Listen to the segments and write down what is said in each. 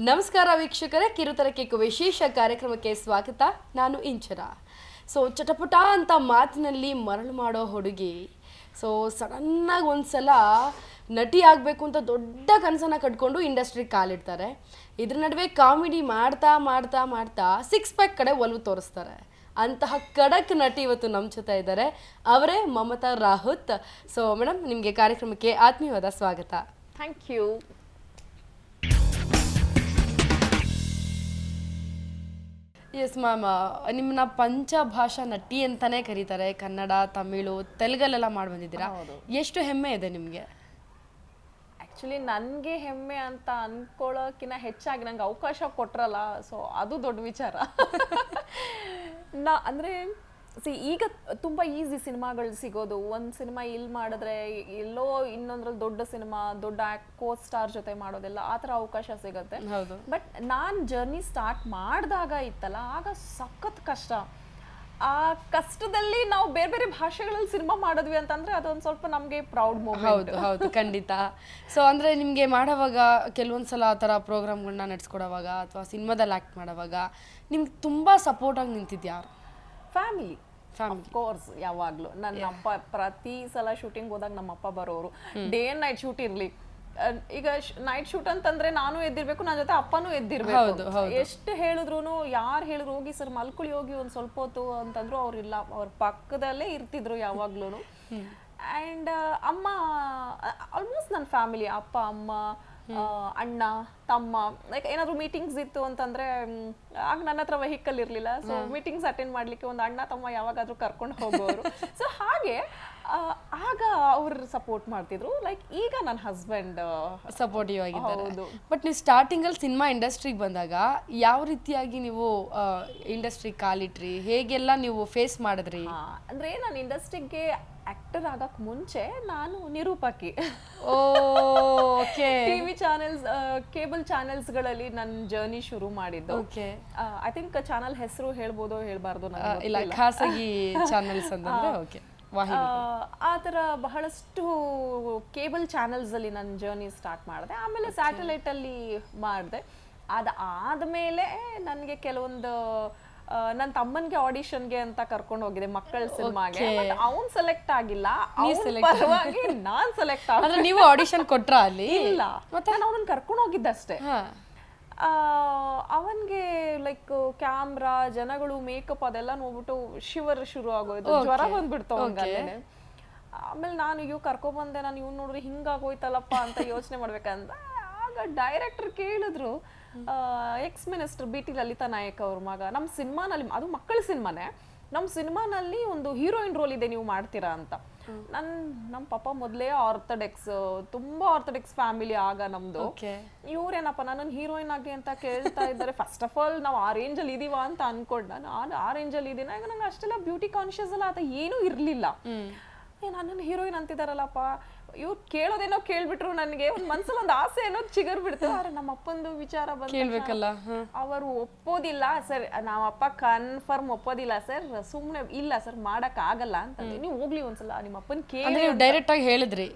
ನಮಸ್ಕಾರ ವೀಕ್ಷಕರೇ, ಕಿರುತೆರೆಗೆ ವಿಶೇಷ ಕಾರ್ಯಕ್ರಮಕ್ಕೆ ಸ್ವಾಗತ. ನಾನು ಇಂಚರ. ಚಟಪಟ ಅಂತ ಮಾತಿನಲ್ಲಿ ಮರಳು ಮಾಡೋ ಹುಡುಗಿ ಸಡನ್ನಾಗಿ ಒಂದ್ಸಲ ನಟಿ ಆಗಬೇಕು ಅಂತ ದೊಡ್ಡ ಕನಸನ್ನು ಕಟ್ಕೊಂಡು ಇಂಡಸ್ಟ್ರಿಗೆ ಕಾಲಿಡ್ತಾರೆ. ಇದ್ರ ನಡುವೆ ಕಾಮಿಡಿ ಮಾಡ್ತಾ ಮಾಡ್ತಾ ಮಾಡ್ತಾ 6 ಪ್ಯಾಕ್ ಕಡೆ ಒಲವು ತೋರಿಸ್ತಾರೆ. ಅಂತಹ ಖಡಕ್ ನಟಿ ಇವತ್ತು ನಮ್ಮ ಜೊತೆ ಇದ್ದಾರೆ. ಅವರೇ ಮಮತಾ ರಾಹುತ್. ಮೇಡಮ್, ನಿಮಗೆ ಕಾರ್ಯಕ್ರಮಕ್ಕೆ ಆತ್ಮೀಯವಾದ ಸ್ವಾಗತ. Thank you. ಎಸ್ ಮ್ಯಾಮ್, ನಿಮ್ಮನ್ನ ಪಂಚಭಾಷಾ ನಟಿ ಅಂತಾನೆ ಕರೀತಾರೆ. ಕನ್ನಡ, ತಮಿಳು, ತೆಲುಗಲ್ಲೆಲ್ಲ ಮಾಡಿ ಬಂದಿದ್ದೀರಾ. ಎಷ್ಟು ಹೆಮ್ಮೆ ಇದೆ ನಿಮಗೆ? ಆ್ಯಕ್ಚುಲಿ ನನಗೆ ಹೆಮ್ಮೆ ಅಂತ ಅನ್ಕೊಳ್ಳೋಕ್ಕಿಂತ ಹೆಚ್ಚಾಗಿ ನಂಗೆ ಅವಕಾಶ ಕೊಟ್ರಲ್ಲ, ಸೊ ಅದು ದೊಡ್ಡ ವಿಚಾರ. ಅಂದರೆ ಈಗ ತುಂಬ ಈಸಿ ಸಿನಿಮಾಗಳು ಸಿಗೋದು. ಒಂದು ಸಿನಿಮಾ ಇಲ್ಲಿ ಮಾಡಿದ್ರೆ ಎಲ್ಲೋ ಇನ್ನೊಂದ್ರಲ್ಲಿ ದೊಡ್ಡ ಸಿನಿಮಾ, ದೊಡ್ಡ ಕೋ ಸ್ಟಾರ್ ಜೊತೆ ಮಾಡೋದೆಲ್ಲ ಆ ಥರ ಅವಕಾಶ ಸಿಗುತ್ತೆ. ಬಟ್ ನಾನು ಜರ್ನಿ ಸ್ಟಾರ್ಟ್ ಮಾಡಿದಾಗ ಇತ್ತಲ್ಲ, ಆಗ ಸಖತ್ ಕಷ್ಟ. ಆ ಕಷ್ಟದಲ್ಲಿ ನಾವು ಬೇರೆ ಬೇರೆ ಭಾಷೆಗಳಲ್ಲಿ ಸಿನಿಮಾ ಮಾಡಿದ್ವಿ ಅಂತಂದ್ರೆ ಅದೊಂದು ಸ್ವಲ್ಪ ನಮಗೆ ಪ್ರೌಡ್ ಮೂಮೆಂಟ್. ಹೌದು, ಖಂಡಿತ. ಅಂದರೆ ನಿಮಗೆ ಮಾಡೋವಾಗ ಕೆಲವೊಂದ್ಸಲ ಆ ಥರ ಪ್ರೋಗ್ರಾಮ್ಗಳನ್ನ ನಡೆಸ್ಕೊಡೋವಾಗ ಅಥವಾ ಸಿನಿಮಾದಲ್ಲಿ ಆ್ಯಕ್ಟ್ ಮಾಡೋವಾಗ ನಿಮ್ಗೆ ತುಂಬ ಸಪೋರ್ಟಾಗಿ ನಿಂತಿದ್ಯಾರು? Family course. ಯಾವಾಗ್ಲೂ ನನ್ನ ಅಪ್ಪ ಪ್ರತಿ ಸಲ ಶೂಟಿಂಗ್ ಹೋದಾಗ ನಮ್ಮ ಅಪ್ಪ ಬರೋರು. ಡೇ ಅಂಡ್ ನೈಟ್ ಶೂಟ್ ಇರ್ಲಿ, ಈಗ ನೈಟ್ ಶೂಟ್ ಅಂತಂದ್ರೆ ನಾನು ಎದ್ದಿರ್ಬೇಕು, ನನ್ನ ಜೊತೆ ಅಪ್ಪನೂ ಎದ್ದಿರ್ಬೇಕು. ಎಷ್ಟು ಹೇಳಿದ್ರು, ಯಾರು ಹೇಳಿದ್ರು ಹೋಗಿ ಸರ್ ಮಲ್ಕೊಳ್ಳಿ, ಹೋಗಿ ಒಂದ್ ಸ್ವಲ್ಪ ಹೊತ್ತು ಅಂತಂದ್ರು ಅವ್ರಿಲ್ಲ, ಅವ್ರ ಪಕ್ಕದಲ್ಲೇ ಇರ್ತಿದ್ರು ಯಾವಾಗ್ಲೂ. ಅಂಡ್ ಅಮ್ಮ ಆಲ್ಮೋಸ್ಟ್ ನನ್ನ ಫ್ಯಾಮಿಲಿ, ಅಪ್ಪ, ಅಮ್ಮ, ಅಣ್ಣ, ತಮ್ಮ. ಲೈಕ್ ಏನಾದ್ರು ಮೀಟಿಂಗ್ಸ್ ಇತ್ತು ಅಂತಂದ್ರೆ, ಆಗ ನನ್ನ ಹತ್ರ ವೆಹಿಕಲ್ ಇರ್ಲಿಲ್ಲ, ಸೊ ಮೀಟಿಂಗ್ಸ್ ಅಟೆಂಡ್ ಮಾಡ್ಲಿಕ್ಕೆ ಒಂದು ಅಣ್ಣ ತಮ್ಮ ಯಾವಾಗಾದ್ರೂ ಕರ್ಕೊಂಡು ಹೋಗೋರು. ಸೊ ಹಾಗೆ ಆಗ ಅವ್ರು ಸಪೋರ್ಟ್ ಮಾಡ್ತಿದ್ರು. ಲೈಕ್ ಈಗ ನನ್ನ ಹಸ್ಬೆಂಡ್ ಸಪೋರ್ಟಿವ್ ಆಗಿದ್ದಾರೆ. ಬಟ್ ನೀವು ಸ್ಟಾರ್ಟಿಂಗ್ ಅಲ್ಲಿ ಸಿನಿಮಾ ಇಂಡಸ್ಟ್ರಿಗೆ ಬಂದಾಗ ಯಾವ ರೀತಿಯಾಗಿ ನೀವು ಇಂಡಸ್ಟ್ರಿಗೆ ಕಾಲಿಟ್ರಿ, ಹೇಗೆಲ್ಲ ನೀವು ಫೇಸ್ ಮಾಡಿದ್ರಿ? ಅಂದ್ರೆ ನಾನು ಇಂಡಸ್ಟ್ರಿಗೆ ಆಕ್ಟರ್ ಆಗಕ್ ಮುಂಚೆ ನಾನು ನಿರೂಪಕಿ. ಟಿವಿ ಚಾನೆಲ್ಸ್, ಕೇಬಲ್ ಚಾನೆಲ್ಸ್ ಗಳಲ್ಲಿ ನನ್ನ ಜರ್ನಿ ಶುರು ಮಾಡಿದ್ದು. ಐ ಥಿಂಕ್ ಚಾನಲ್ ಹೆಸರು ಹೇಳ್ಬೋದೋ ಹೇಳ್ಬಾರ್ದು, ಇಲ್ಲ ಖಾಸಗಿ ಚಾನೆಲ್ಸ್ ಅಂತಂದ್ರೆ ಓಕೆ. ಆ ಥರ ಬಹಳಷ್ಟು ಕೇಬಲ್ ಚಾನೆಲ್ಸ್ ಅಲ್ಲಿ ನನ್ನ ಜರ್ನಿ ಸ್ಟಾರ್ಟ್ ಮಾಡಿದೆ. ಆಮೇಲೆ ಸ್ಯಾಟಲೈಟ್ ಅಲ್ಲಿ ಮಾಡಿದೆ. ಆದ್ಮೇಲೆ ನನಗೆ ಕೆಲವೊಂದು ನನ್ನ ತಮ್ಮನ್ಗೆ ಆಡಿಷನ್ಗೆ ಅಂತ ಕರ್ಕೊಂಡು ಹೋಗಿದೆ ಮಕ್ಕಳ ಸಿನಿಮಾಗೆ. ಅವ್ನ್ ಸೆಲೆಕ್ಟ್ ಆಗಿಲ್ಲ, ಪರವಾಗಿ ನಾನ್ ಸೆಲೆಕ್ಟ್ ಆಗ. ನೀವು ಆಡಿಷನ್ ಕೊಟ್ರ ಅಲ್ಲಿ? ಇಲ್ಲ, ಮತ್ತೆ ನಾನು ಅವನನ್ನ ಕರ್ಕೊಂಡು ಹೋಗಿದ್ದಷ್ಟೇ. ಅವನ್ಗೆ ಲೈಕ್ ಕ್ಯಾಮ್ರಾ, ಜನಗಳು, ಮೇಕಪ್ ಅದೆಲ್ಲ ನೋಡ್ಬಿಟ್ಟು ಶಿವರ್ ಶುರು ಆಗೋಯ್ತು, ಜ್ವರ ಬಂದ್ಬಿಡ್ತು ಅವನ್ಗೆ. ಆಮೇಲೆ ನಾನು ಇವ್ ಕರ್ಕೊಬಂದೆ, ನಾನು ಇವ್ ನೋಡ್ರಿ ಹಿಂಗಾಗೋಯ್ತಲ್ಲಪ್ಪ ಅಂತ ಯೋಚನೆ ಮಾಡ್ಬೇಕಂತ. ಆಗ ಡೈರೆಕ್ಟರ್ ಕೇಳಿದ್ರು, ex minister BT Lalitha Naik ಅವ್ರ ಮಗ ನಮ್ಮ ಸಿನಿಮಾನಲ್ಲಿ, ಅದು ಮಕ್ಕಳ ಸಿನಿಮಾನೇ, ನಮ್ಮ ಸಿನಿಮಾನಲ್ಲಿ ಒಂದು ಹೀರೋಯಿನ್ ರೋಲ್ ಇದೆ, ನೀವು ಮಾಡ್ತೀರಾ ಅಂತ. ನಮ್ಮ ಪಾಪ ಮೊದಲೇ ಆರ್ಥೋಡಾಕ್ಸ್, ತುಂಬಾ ಆರ್ಥೋಡಾಕ್ಸ್ ಫ್ಯಾಮಿಲಿ ಆಗ ನಮ್ದು. ಇವ್ರೇನಪ್ಪ ನನ್ನನ್ನು ಹೀರೋಯಿನ್ ಆಗಿ ಅಂತ ಕೇಳ್ತಾ ಇದ್ದಾರೆ. ಫಸ್ಟ್ ಆಫ್ ಆಲ್ ನಾವು ಆ ರೇಂಜಲ್ಲಿ ಇದೀವ ಅಂತ ಅನ್ಕೊಂಡ, ನಾನು ಆ ರೇಂಜಲ್ಲಿ ಇದೀನ. ಈಗ ನಂಗೆ ಅಷ್ಟೆಲ್ಲ ಬ್ಯೂಟಿ ಕಾನ್ಶಿಯಸ್ ಎಲ್ಲ ಅದು ಏನೂ ಇರ್ಲಿಲ್ಲ. ನನ್ನನ್ನು ಹೀರೋಯಿನ್ ಅಂತಿದಾರಲ್ಲಪ್ಪ, ಇವ್ರು ಕೇಳೋದೇನೋ ಕೇಳ್ಬಿಟ್ರು. ನನಗೆ ಒಂದ್ ಮನ್ಸಲ್ಲಿ ಒಂದು ಆಸೆ ಏನೋ ಚಿಗರ್ ಬಿಡ್ತು. ಆದ್ರೆ ನಮ್ಮ ಅಪ್ಪಂದು ವಿಚಾರ ಕೇಳ್ಬೇಕಲ್ಲ, ಅವರು ಒಪ್ಪೋದಿಲ್ಲ ಸರ್, ನಮ್ಮ ಅಪ್ಪ ಕನ್ಫರ್ಮ್ ಒಪ್ಪೋದಿಲ್ಲ ಸರ್, ಸುಮ್ನೆ ಇಲ್ಲ ಸರ್ ಮಾಡಕ್ ಆಗಲ್ಲ ಅಂತ. ನೀವು ಹೋಗ್ಲಿ ಒಂದ್ಸಲ ನಿಮ್ಮ ಅಪ್ಪನ್ ಕೇಳಿ ಡೈರೆಕ್ಟ್ ಆಗಿ ಹೇಳಿದ್ರಿ?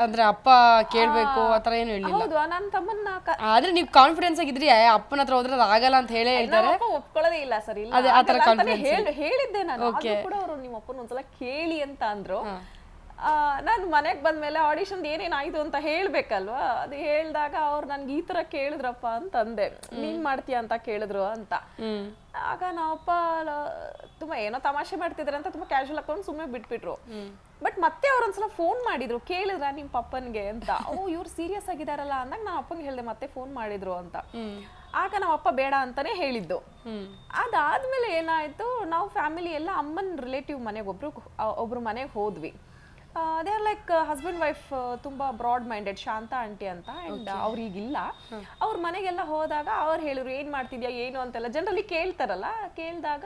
ಅಂದ್ರೆ ಅಪ್ಪ ಕೇಳ್ಬೇಕು ಆತರ ಏನು ಹೇಳಿಲ್ಲ? ಹೌದು, ನನ್ನ ತಮ್ಮನ್ನ. ಆದ್ರೆ ನೀವು ಕಾನ್ಫಿಡೆನ್ಸ್ ಆಗಿದ್ರಿ, ಅಪ್ಪನ ಹತ್ರ ಹೋದ್ರೆ ಅದು ಆಗಲ್ಲ ಅಂತ ಹೇಳೇ ಹೇಳ್ತಾರೆ. ಒಪ್ಕೊಳ್ಳೋದೇ ಇಲ್ಲ ಸರ್, ಇಲ್ಲ ಹೇಳಿದ್ದೆ ನಾನು ಕೂಡ. ಅವರು ನಿಮ್ಮ ಅಪ್ಪನ ಒಂದ್ಸಲ ಕೇಳಿ ಅಂತ ಅಂದ್ರು. ನಾನು ಮನೆಗೆ ಬಂದ್ಮೇಲೆ ಆಡಿಷನ್ ಏನೇನಾಯ್ತು ಅಂತ ಹೇಳ್ಬೇಕಲ್ವಾ, ಅದು ಹೇಳ್ದಾಗ ಅವ್ರು ನನ್ಗೆ ಈ ತರ ಕೇಳಿದ್ರಪ್ಪ ಅಂತಂದೆ. ನೀನ್ ಮಾಡ್ತೀಯ ಅಂತ ಕೇಳಿದ್ರು ಅಂತ. ಆಗ ನಾವಪ್ಪ ತುಂಬಾ ಏನೋ ತಮಾಷೆ ಮಾಡ್ತಿದ್ರೆ ಅಂತ ತುಂಬಾ ಕ್ಯಾಶುವಲ್ ಹಾಕೊಂಡು ಸುಮ್ಮನೆ ಬಿಟ್ಬಿಟ್ರು. ಬಟ್ ಮತ್ತೆ ಅವ್ರೊಂದ್ಸಲ ಫೋನ್ ಮಾಡಿದ್ರು, ಕೇಳಿದ್ರ ನಿಮ್ ಪಪ್ಪನ್ಗೆ ಅಂತ. ಇವ್ರು ಸೀರಿಯಸ್ ಆಗಿದಾರಲ್ಲ ಅಂದಾಗ ನಾ ಅಪ್ಪಂಗೆ ಹೇಳ್ದೆ, ಮತ್ತೆ ಫೋನ್ ಮಾಡಿದ್ರು ಅಂತ. ಆಗ ನಮ್ಮ ಅಪ್ಪ ಬೇಡ ಅಂತಾನೆ ಹೇಳಿದ್ದು. ಅದಾದ್ಮೇಲೆ ಏನಾಯ್ತು, ನಾವು ಫ್ಯಾಮಿಲಿ ಎಲ್ಲ ಅಮ್ಮನ್ ರಿಲೇಟಿವ್ ಮನೆಗೆ ಒಬ್ರು ಮನೆಗೆ ಹೋದ್ವಿ. They are like husband wife, ತುಂಬಾ ಬ್ರಾಡ್ ಮೈಂಡೆಡ್, ಶಾಂತ ಆಂಟಿ ಅಂತ. ಅಂಡ್ ಅವ್ರಿಗಿಲ್ಲ. ಅವ್ರ ಮನೆಗೆಲ್ಲ ಹೋದಾಗ ಅವ್ರು ಹೇಳಿದ್ರು, ಏನ್ ಮಾಡ್ತಿದ್ಯಾ ಏನು ಅಂತೆಲ್ಲ ಜನರಲಿ ಕೇಳ್ತಾರಲ್ಲ. ಕೇಳಿದಾಗ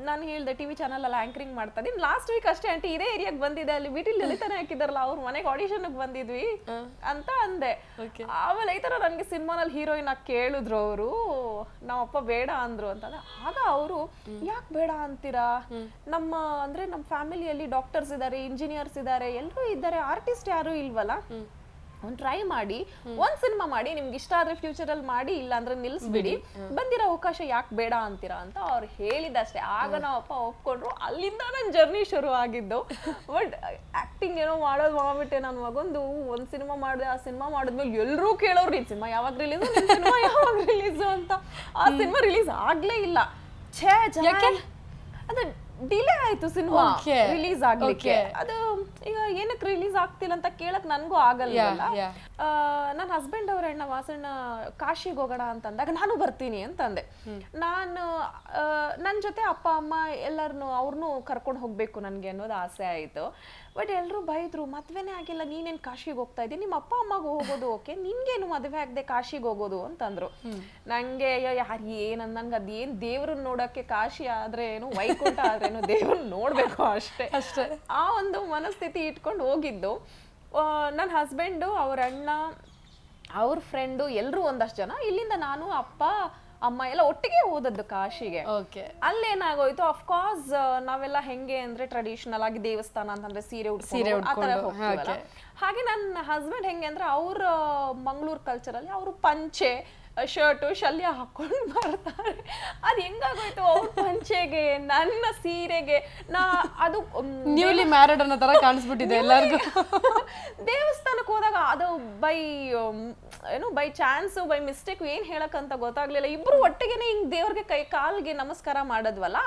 ನಾನು ಹೇಳ್ದೆ, ಟಿವಿ ಚಾನಲ್ ಅಲ್ಲಿ ಆಂಕರಿಂಗ್ ಮಾಡ್ತಾ ಇದೀನಿ, ಲಾಸ್ಟ್ ವೀಕ್ ಅಷ್ಟೇ ಆಂಟಿ ಇದೇ ಏರಿಯಾಗೆ ಬಂದಿದೆ, ಅಲ್ಲಿ BT ಲಲಿತಾನೆ ಹಾಕಿದಾರಲ್ಲ ಅವ್ರ ಮನೆಗೆ ಆಡಿಷನ್ಗೆ ಬಂದಿದ್ವಿ ಅಂತ ಅಂದೆ. ಆಮೇಲೆ ಈ ತರ ನನ್ಗೆ ಸಿನಿಮಾನಲ್ಲಿ ಹೀರೋಯಿನ್ ಆಗಿ ಕೇಳಿದ್ರು ಅವರು. ನಮ್ಮಪ್ಪ ಬೇಡ ಅಂದ್ರು ಅಂತ. ಆಗ ಅವರು, ಯಾಕೆ ಬೇಡ ಅಂತೀರಾ, ನಮ್ಮ ಅಂದ್ರೆ ನಮ್ಮ ಫ್ಯಾಮಿಲಿಯಲ್ಲಿ ಡಾಕ್ಟರ್ಸ್ ಇದಾರೆ, ಇಂಜಿನಿಯರ್ಸ್ ಇದಾರೆ, ಎಲ್ಲರೂ ಇದ್ದಾರೆ, ಆರ್ಟಿಸ್ಟ್ ಯಾರು ಇಲ್ವಲ್ಲ, ಒಂದು ಟ್ರೈ ಮಾಡಿ, ಒಂದ್ ಸಿನಿಮಾ ಮಾಡಿ, ನಿಮ್ಗೆ ಇಷ್ಟ ಆದ್ರೆ ಫ್ಯೂಚರ್ ಅಲ್ಲಿ ಮಾಡಿ, ಇಲ್ಲ ಅಂದ್ರೆ ನಿಲ್ಸ್ಬಿಡಿ, ಬಂದಿರೋ ಅವಕಾಶ ಯಾಕೆ ಬೇಡ ಅಂತೀರಾ ಅಂತ ಅವ್ರು ಹೇಳಿದಷ್ಟೇ. ಆಗ ನಾವಪ್ಪ ಒಪ್ಕೊಂಡ್ರು. ಅಲ್ಲಿಂದ ನನ್ನ ಜರ್ನಿ ಶುರು ಆಗಿದ್ದು. ಬಟ್ ಆಕ್ಟಿಂಗ್ ಏನೋ ಮಾಡೋದು ಮಾಡ್ಬಿಟ್ಟೆ. ನನ್ನ ಮಗೊಂದು ಒಂದ್ ಸಿನಿಮಾ ಮಾಡಿದೆ, ಆ ಸಿನಿಮಾ ಮಾಡಿದ್ಮೇಲೆ ಎಲ್ಲರೂ ಕೇಳೋರು, ನಿನ್ ಸಿನಿಮಾ ಯಾವಾಗ ರಿಲೀಸು, ನಿನ್ ಸಿನಿಮಾ ಯಾವಾಗ ರಿಲೀಸು ಅಂತ. ಆ ಸಿನಿಮಾ ರಿಲೀಸ್ ಆಗ್ಲೇ ಇಲ್ಲ. ಅದು ಡಿಲೇ ಆಯ್ತು ಸಿನಿಮಾ ರಿಲೀಸ್ ಆಗ್ಲಿಕ್ಕೆ. ಅದು ಈಗ ಏನಕ್ಕೆ ರಿಲೀಸ್ ಆಗ್ತಿಲ್ಲ ಅಂತ ಕೇಳಕ್ ನನ್ಗೂ ಆಗಲ್ಲ. ನನ್ನ ಹಸ್ಬೆಂಡ್ ಅವ್ರ ಅಣ್ಣ ವಾಸಣ್ಣ ಕಾಶಿಗೆ ಹೋಗೋಣ ಅಂತಂದಾಗ ನಾನು ಬರ್ತೀನಿ ಅಂತಂದೆ. ನಾನು ನನ್ನ ಜೊತೆ ಅಪ್ಪ ಅಮ್ಮ ಎಲ್ಲರನ್ನು ಅವ್ರನ್ನೂ ಕರ್ಕೊಂಡು ಹೋಗ್ಬೇಕು ನನ್ಗೆ ಅನ್ನೋದು ಆಸೆ ಆಯ್ತು. ಬಟ್ ಎಲ್ರು ಬೈದ್ರು, ಮದ್ವೆನೇ ಆಗಿಲ್ಲ, ನೀನೇನ್ ಕಾಶಿಗೆ ಹೋಗ್ತಾ ಇದ್ದೀನಿ, ನಿಮ್ಮ ಅಪ್ಪ ಅಮ್ಮಗೂ ಹೋಗೋದು ಓಕೆ, ನಿನ್ಗೇನು ಮದ್ವೆ ಆಗದೆ ಕಾಶಿಗೆ ಹೋಗೋದು ಅಂತಂದ್ರು. ನಂಗೆ ಯಾರು ಏನಂದಂಗ ಅದೇನ್ ದೇವ್ರನ್ನ ನೋಡಕ್ಕೆ ಕಾಶಿ ಆದ್ರೆ ಏನು, ವೈಕುಂಠ ಆದ್ರೇನು, ದೇವ್ರನ್ನ ನೋಡ್ಬೇಕು ಅಷ್ಟೇ. ಆ ಒಂದು ಮನಸ್ಥಿತಿ ಇಟ್ಕೊಂಡು ಹೋಗಿದ್ದು. ನನ್ನ ಹಸ್ಬೆಂಡು, ಅವ್ರ ಅಣ್ಣ, ಅವ್ರ ಫ್ರೆಂಡು ಎಲ್ರು ಒಂದಷ್ಟು ಜನ, ಇಲ್ಲಿಂದ ನಾನು ಅಪ್ಪ ಅಮ್ಮ ಎಲ್ಲ ಒಟ್ಟಿಗೆ ಹೋದದ್ದು ಕಾಶಿಗೆ. ಅಲ್ಲೇನಾಗೋಯ್ತು, ಅಫ್ಕೋರ್ಸ್ ನಾವೆಲ್ಲ ಹೆಂಗೆ ಅಂದ್ರೆ ಟ್ರೆಡಿಷನಲ್ ಆಗಿ ದೇವಸ್ಥಾನ ಅಂತಂದ್ರೆ ಸೀರೆ ಉಟ್ಕೊಂಡು ಹೋಗ್ತೀವಲ್ಲ. ಹಾಗೆ ನನ್ನ ಹಸ್ಬೆಂಡ್ ಹೆಂಗೆ ಅಂದ್ರೆ ಅವ್ರ ಮಂಗಳೂರು ಕಲ್ಚರಲ್ಲಿ ಅವರು ಪಂಚೆ ಶರ್ಟು ಶಲ್ಯ ಹಾಕೊಂಡು ಬರ್ತಾರೆ. ಅದು ಹೆಂಗಾಗೋಯ್ತು, ಅವ್ರ ಪಂಚೆಗೆ ನನ್ನ ಸೀರೆಗೆ ಅದು ನ್ಯೂಲಿ ಮ್ಯಾರಿಡ್ ಅನ್ನೋ ತರ ಕಾಣಿಸ್ಬಿಟ್ಟಿದೆ ಎಲ್ಲರಿಗೂ. ದೇವಸ್ಥಾನಕ್ಕೆ ಹೋದಾಗ ಅದು ಬೈ ಚಾನ್ಸ್ ಬೈ ಮಿಸ್ಟೇಕ್ ಏನ್ ಹೇಳಕ್ಕಂತ ಗೊತ್ತಾಗ್ಲಿಲ್ಲ. ಇಬ್ರು ಒಟ್ಟಿಗೆನೆ ಹಿಂಗ್ ದೇವ್ರಿಗೆ ಕೈ ಕಾಲ್ಗೆ ನಮಸ್ಕಾರ ಮಾಡದ್ವಲ್ಲ,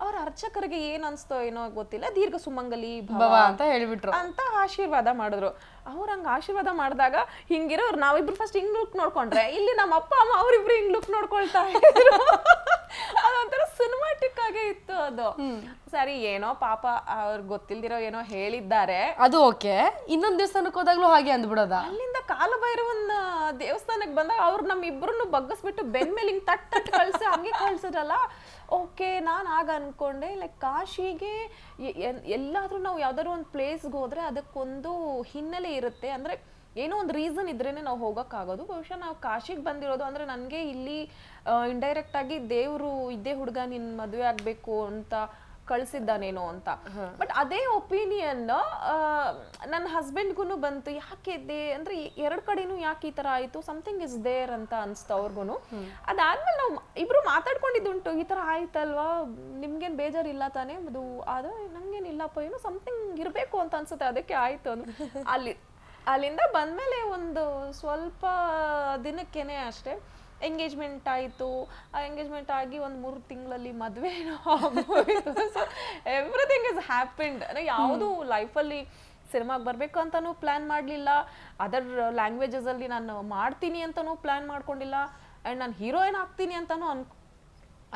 ಅವ್ರ ಅರ್ಚಕರಿಗೆ ಏನ್ ಅನ್ಸ್ತೋ ಏನೋ ಗೊತ್ತಿಲ್ಲ, ದೀರ್ಘ ಸುಮಂಗಲಿ ಭವ ಅಂತ ಹೇಳ್ಬಿಟ್ರು ಅಂತ ಆಶೀರ್ವಾದ ಮಾಡಿದ್ರು. ಅವ್ರ ಹಂಗ ಆಶೀರ್ವಾದ ಮಾಡಿದಾಗ ಹಿಂಗಿರೋರು ನಾವಿಬ್ರು ಫಸ್ಟ್ ಹಿಂಗ್ ಲುಕ್ ನೋಡ್ಕೊಂಡ್ರೆ, ಇಲ್ಲಿ ನಮ್ಮ ಅಪ್ಪ ಅಮ್ಮ ಅವ್ರಿಬ್ರು ಹಿಂಗ್ ಲುಕ್ ನೋಡ್ಕೊಳ್ತಾ ಇದ್ರು. ಅದೊಂಥರ ಸಿನಿಮಾಟಿಕ್ ಆಗೇ ಇತ್ತು ಅದು. ಸರಿ, ಏನೋ ಪಾಪ ಅವ್ರಿಗೆ ಗೊತ್ತಿಲ್ದಿರೋ ಏನೋ ಹೇಳಿದ್ದಾರೆ, ಅದು ಓಕೆ. ಇನ್ನೊಂದ್ ದೇವಸ್ಥಾನಕ್ಕೆ ಹೋದಾಗ್ಲೂ ಹಾಗೆ ಅಂದ್ಬಿಡೋದ. ಅಲ್ಲಿಂದ ಕಾಲಭೈರವನ್ ದೇವಸ್ಥಾನಕ್ಕೆ ಬಂದಾಗ ಅವ್ರು ನಮ್ ಇಬ್ರನ್ನು ಬಗ್ಗಿಸ್ಬಿಟ್ಟು ಬೆನ್ ಮೇಲೆ ಹಿಂಗ್ ತಟ್ ಕಳ್ಸಿ ಹಂಗೆ ಕಳ್ಸಿದ್ರಲ್ಲ. ಓಕೆ, ನಾನು ಆಗ ಅನ್ಕೊಂಡೆ ಲೈಕ್ ಕಾಶಿಗೆ ಎಲ್ಲಾದ್ರೂ ನಾವು ಯಾವ್ದಾದ್ರು ಒಂದು ಪ್ಲೇಸ್ಗೆ ಹೋದ್ರೆ ಅದಕ್ಕೊಂದು ಹಿನ್ನೆಲೆ ಇರುತ್ತೆ, ಅಂದ್ರೆ ಏನೋ ಒಂದು ರೀಸನ್ ಇದ್ರೇನೆ ನಾವು ಹೋಗಕ್ಕಾಗೋದು. ಬಹುಶಃ ನಾವು ಕಾಶಿಗೆ ಬಂದಿರೋದು ಅಂದ್ರೆ ನನಗೆ ಇಲ್ಲಿ ಇಂಡೈರೆಕ್ಟ್ ಆಗಿ ದೇವ್ರು ಇದೇ ಹುಡುಗ ನಿನ್ ಮದುವೆ ಆಗ್ಬೇಕು ಅಂತ ಕಳ್ಸಿದ್ದಾನೇನೋ ಅಂತ. ಬಟ್ ಅದೇ ಒಪಿನಿಯನ್ ನನ್ನ ಹಸ್ಬೆಂಡ್ಗೂ ಬಂತು. ಯಾಕೆ ಅಂದ್ರೆ ಎರಡ್ ಕಡೆನೂ ಯಾಕೆ ಈ ತರ ಆಯ್ತು, ಸಮಥಿಂಗ್ ಇಸ್ ದೇರ್ ಅಂತ ಅನ್ಸ್ತು ಅವ್ರಿಗೂ. ಅದಾದ್ಮೇಲೆ ನಾವು ಇಬ್ರು ಮಾತಾಡ್ಕೊಂಡಿದ್ದುಂಟು, ಈ ತರ ಆಯ್ತಲ್ವಾ, ನಿಮ್ಗೇನ್ ಬೇಜಾರಿಲ್ಲ ತಾನೇ, ಅದು ಆದ್ರೆ ನಂಗೇನ್ ಇಲ್ಲಪ್ಪ, ಏನೋ ಸಮಥಿಂಗ್ ಇರ್ಬೇಕು ಅಂತ ಅನ್ಸುತ್ತೆ, ಅದಕ್ಕೆ ಆಯ್ತು ಅಂತ. ಅಲ್ಲಿಂದ ಬಂದ್ಮೇಲೆ ಒಂದು ಸ್ವಲ್ಪ ದಿನಕ್ಕೇನೆ ಅಷ್ಟೇ ಎಂಗೇಜ್ಮೆಂಟ್ ಆಯಿತು. ಆ ಎಂಗೇಜ್ಮೆಂಟ್ ಆಗಿ ಒಂದು 3 ತಿಂಗಳಲ್ಲಿ ಮದುವೆ ಆಗೋಯ್ತು. So everything is happened. ಯಾವುದು ಲೈಫಲ್ಲಿ ಸಿನಿಮಾಗೆ ಬರಬೇಕು ಅಂತಲೂ ಪ್ಲ್ಯಾನ್ ಮಾಡಲಿಲ್ಲ, ಅದರ್ ಲ್ಯಾಂಗ್ವೇಜಸಲ್ಲಿ ನಾನು ಮಾಡ್ತೀನಿ ಅಂತಲೂ ಪ್ಲ್ಯಾನ್ ಮಾಡ್ಕೊಂಡಿಲ್ಲ, ಆ್ಯಂಡ್ ನಾನು ಹೀರೋಯಿನ್ ಆಗ್ತೀನಿ ಅಂತಲೂ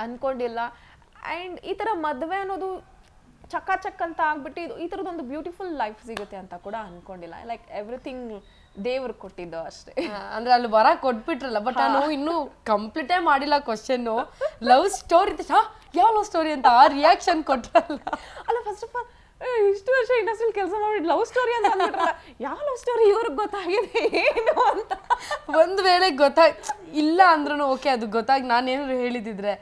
ಅನ್ಕೊಂಡಿಲ್ಲ. ಆ್ಯಂಡ್ ಈ ಥರ ಮದುವೆ ಅನ್ನೋದು ಚಕ್ಕ ಅಂತ ಆಗ್ಬಿಟ್ಟು ಈ ಥರದೊಂದು ಬ್ಯೂಟಿಫುಲ್ ಲೈಫ್ ಸಿಗುತ್ತೆ ಅಂತ ಕೂಡ ಅನ್ಕೊಂಡಿಲ್ಲ. ಲೈಕ್ ಎವ್ರಿಥಿಂಗ್ ದೇವ್ರು ಕೊಟ್ಟಿದ್ದು ಅಷ್ಟೇ. ಅಂದ್ರೆ ಅಲ್ಲಿ ವರ ಕೊಟ್ಬಿಟ್ರಲ್ಲ. ಬಟ್ ನಾನು ಇನ್ನೂ ಕಂಪ್ಲೀಟೇ ಮಾಡಿಲ್ಲ ಕ್ವಶನ್. ಲವ್ ಸ್ಟೋರಿ ಯಾವ ಲವ್ ಸ್ಟೋರಿ ಅಂತ ಆ ರಿಯಾಕ್ಷನ್ ಕೊಟ್ರಲ್ಲ. ಅಲ್ಲ, ಫಸ್ಟ್ ಆಫ್ ಆಲ್ ಇಷ್ಟು ವರ್ಷ ಇಂಡಸ್ಟ್ರಿಯಲ್ಲಿ ಕೆಲಸ ಮಾಡಿ ಲವ್ ಸ್ಟೋರಿ ಅಂತ ಅಂದ್ಬಿಟ್ರಲ್ಲ, ಯಾವ ಲವ್ ಸ್ಟೋರಿ ಇವ್ರಿಗೆ ಗೊತ್ತಾಗಿದೆ ಏನು ಅಂತ. ಒಂದ್ ವೇಳೆ ಇಲ್ಲ ಅಂದ್ರೂ ಓಕೆ, ಅದು ಗೊತ್ತಾಗಿ ನಾನೇನಾದ್ರು ಹೇಳಿದಿದ್ರೆ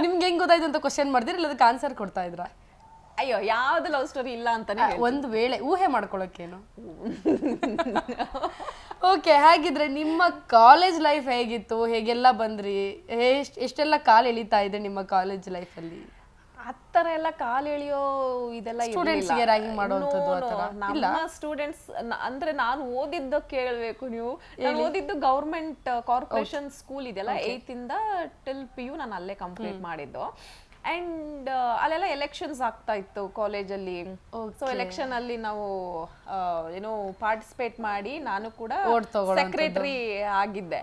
ನಿಮ್ಗೆ ಹೆಂಗ್ ಗೊತ್ತಾಯ್ತು ಅಂತ ಕ್ವಶನ್ ಮಾಡ್ತೀರಿ, ಇಲ್ಲ ಅದಕ್ಕೆ ಆನ್ಸರ್ ಕೊಡ್ತಾ ಇದ್ರ? ಅಯ್ಯೋ, ಯಾವ್ದು ಲವ್ ಸ್ಟೋರಿ ಇಲ್ಲ ಅಂತಾನೆ. ಒಂದ್ ವೇಳೆ ಊಹೆ ಮಾಡ್ಕೊಳಕ್ಕೇನು. ಓಕೆ, ಹಾಗಿದ್ರೆ ನಿಮ್ಮ ಕಾಲೇಜ್ ಲೈಫ್ ಹೇಗಿತ್ತು, ಹೇಗೆಲ್ಲ ಬಂದ್ರಿ, ಎಷ್ಟೆಲ್ಲ ಕಾಲ್ ಎಳಿತಾ ಇದೆ ನಿಮ್ಮ ಕಾಲೇಜ್ ಲೈಫ್ ಅಲ್ಲಿ? ಆತರ ಎಲ್ಲ ಕಾಲ್ ಎಳಿಯೋ ಇದೆಲ್ಲ ಸ್ಟೂಡೆಂಟ್ಸ್ಗೆ ರ್ಯಾಗಿಂಗ್ ಮಾಡೋವಂಥದ್ದು ಆತರ ಇಲ್ಲ. ನಮ್ಮ ಸ್ಟೂಡೆಂಟ್ಸ್ ಅಂದ್ರೆ ನಾನು ಓದಿದ್ದು ಕೇಳಬೇಕು ನೀವು. ನಾನು ಓದಿದ್ದು ಗೌರ್ಮೆಂಟ್ ಕಾರ್ಪೊರೇಷನ್ ಸ್ಕೂಲ್ ಇದೆಯಲ್ಲ, 8th ಇಂದ till PU ನಾನು ಅಲ್ಲೇ ಕಂಪ್ಲೀಟ್ ಮಾಡಿದ್ದು. ಅಂಡ್ ಅಲ್ಲೆಲ್ಲ ಎಲೆಕ್ಷನ್ಸ್ ಆಗ್ತಾ ಇತ್ತು ಕಾಲೇಜಲ್ಲಿ. ಸೊ ಎಲೆಕ್ಷನ್ ಅಲ್ಲಿ ನಾವು ಏನೋ ಪಾರ್ಟಿಸಿಪೇಟ್ ಮಾಡಿ ನಾನು ಕೂಡ ಸೆಕ್ರೆಟರಿ ಆಗಿದ್ದೆ.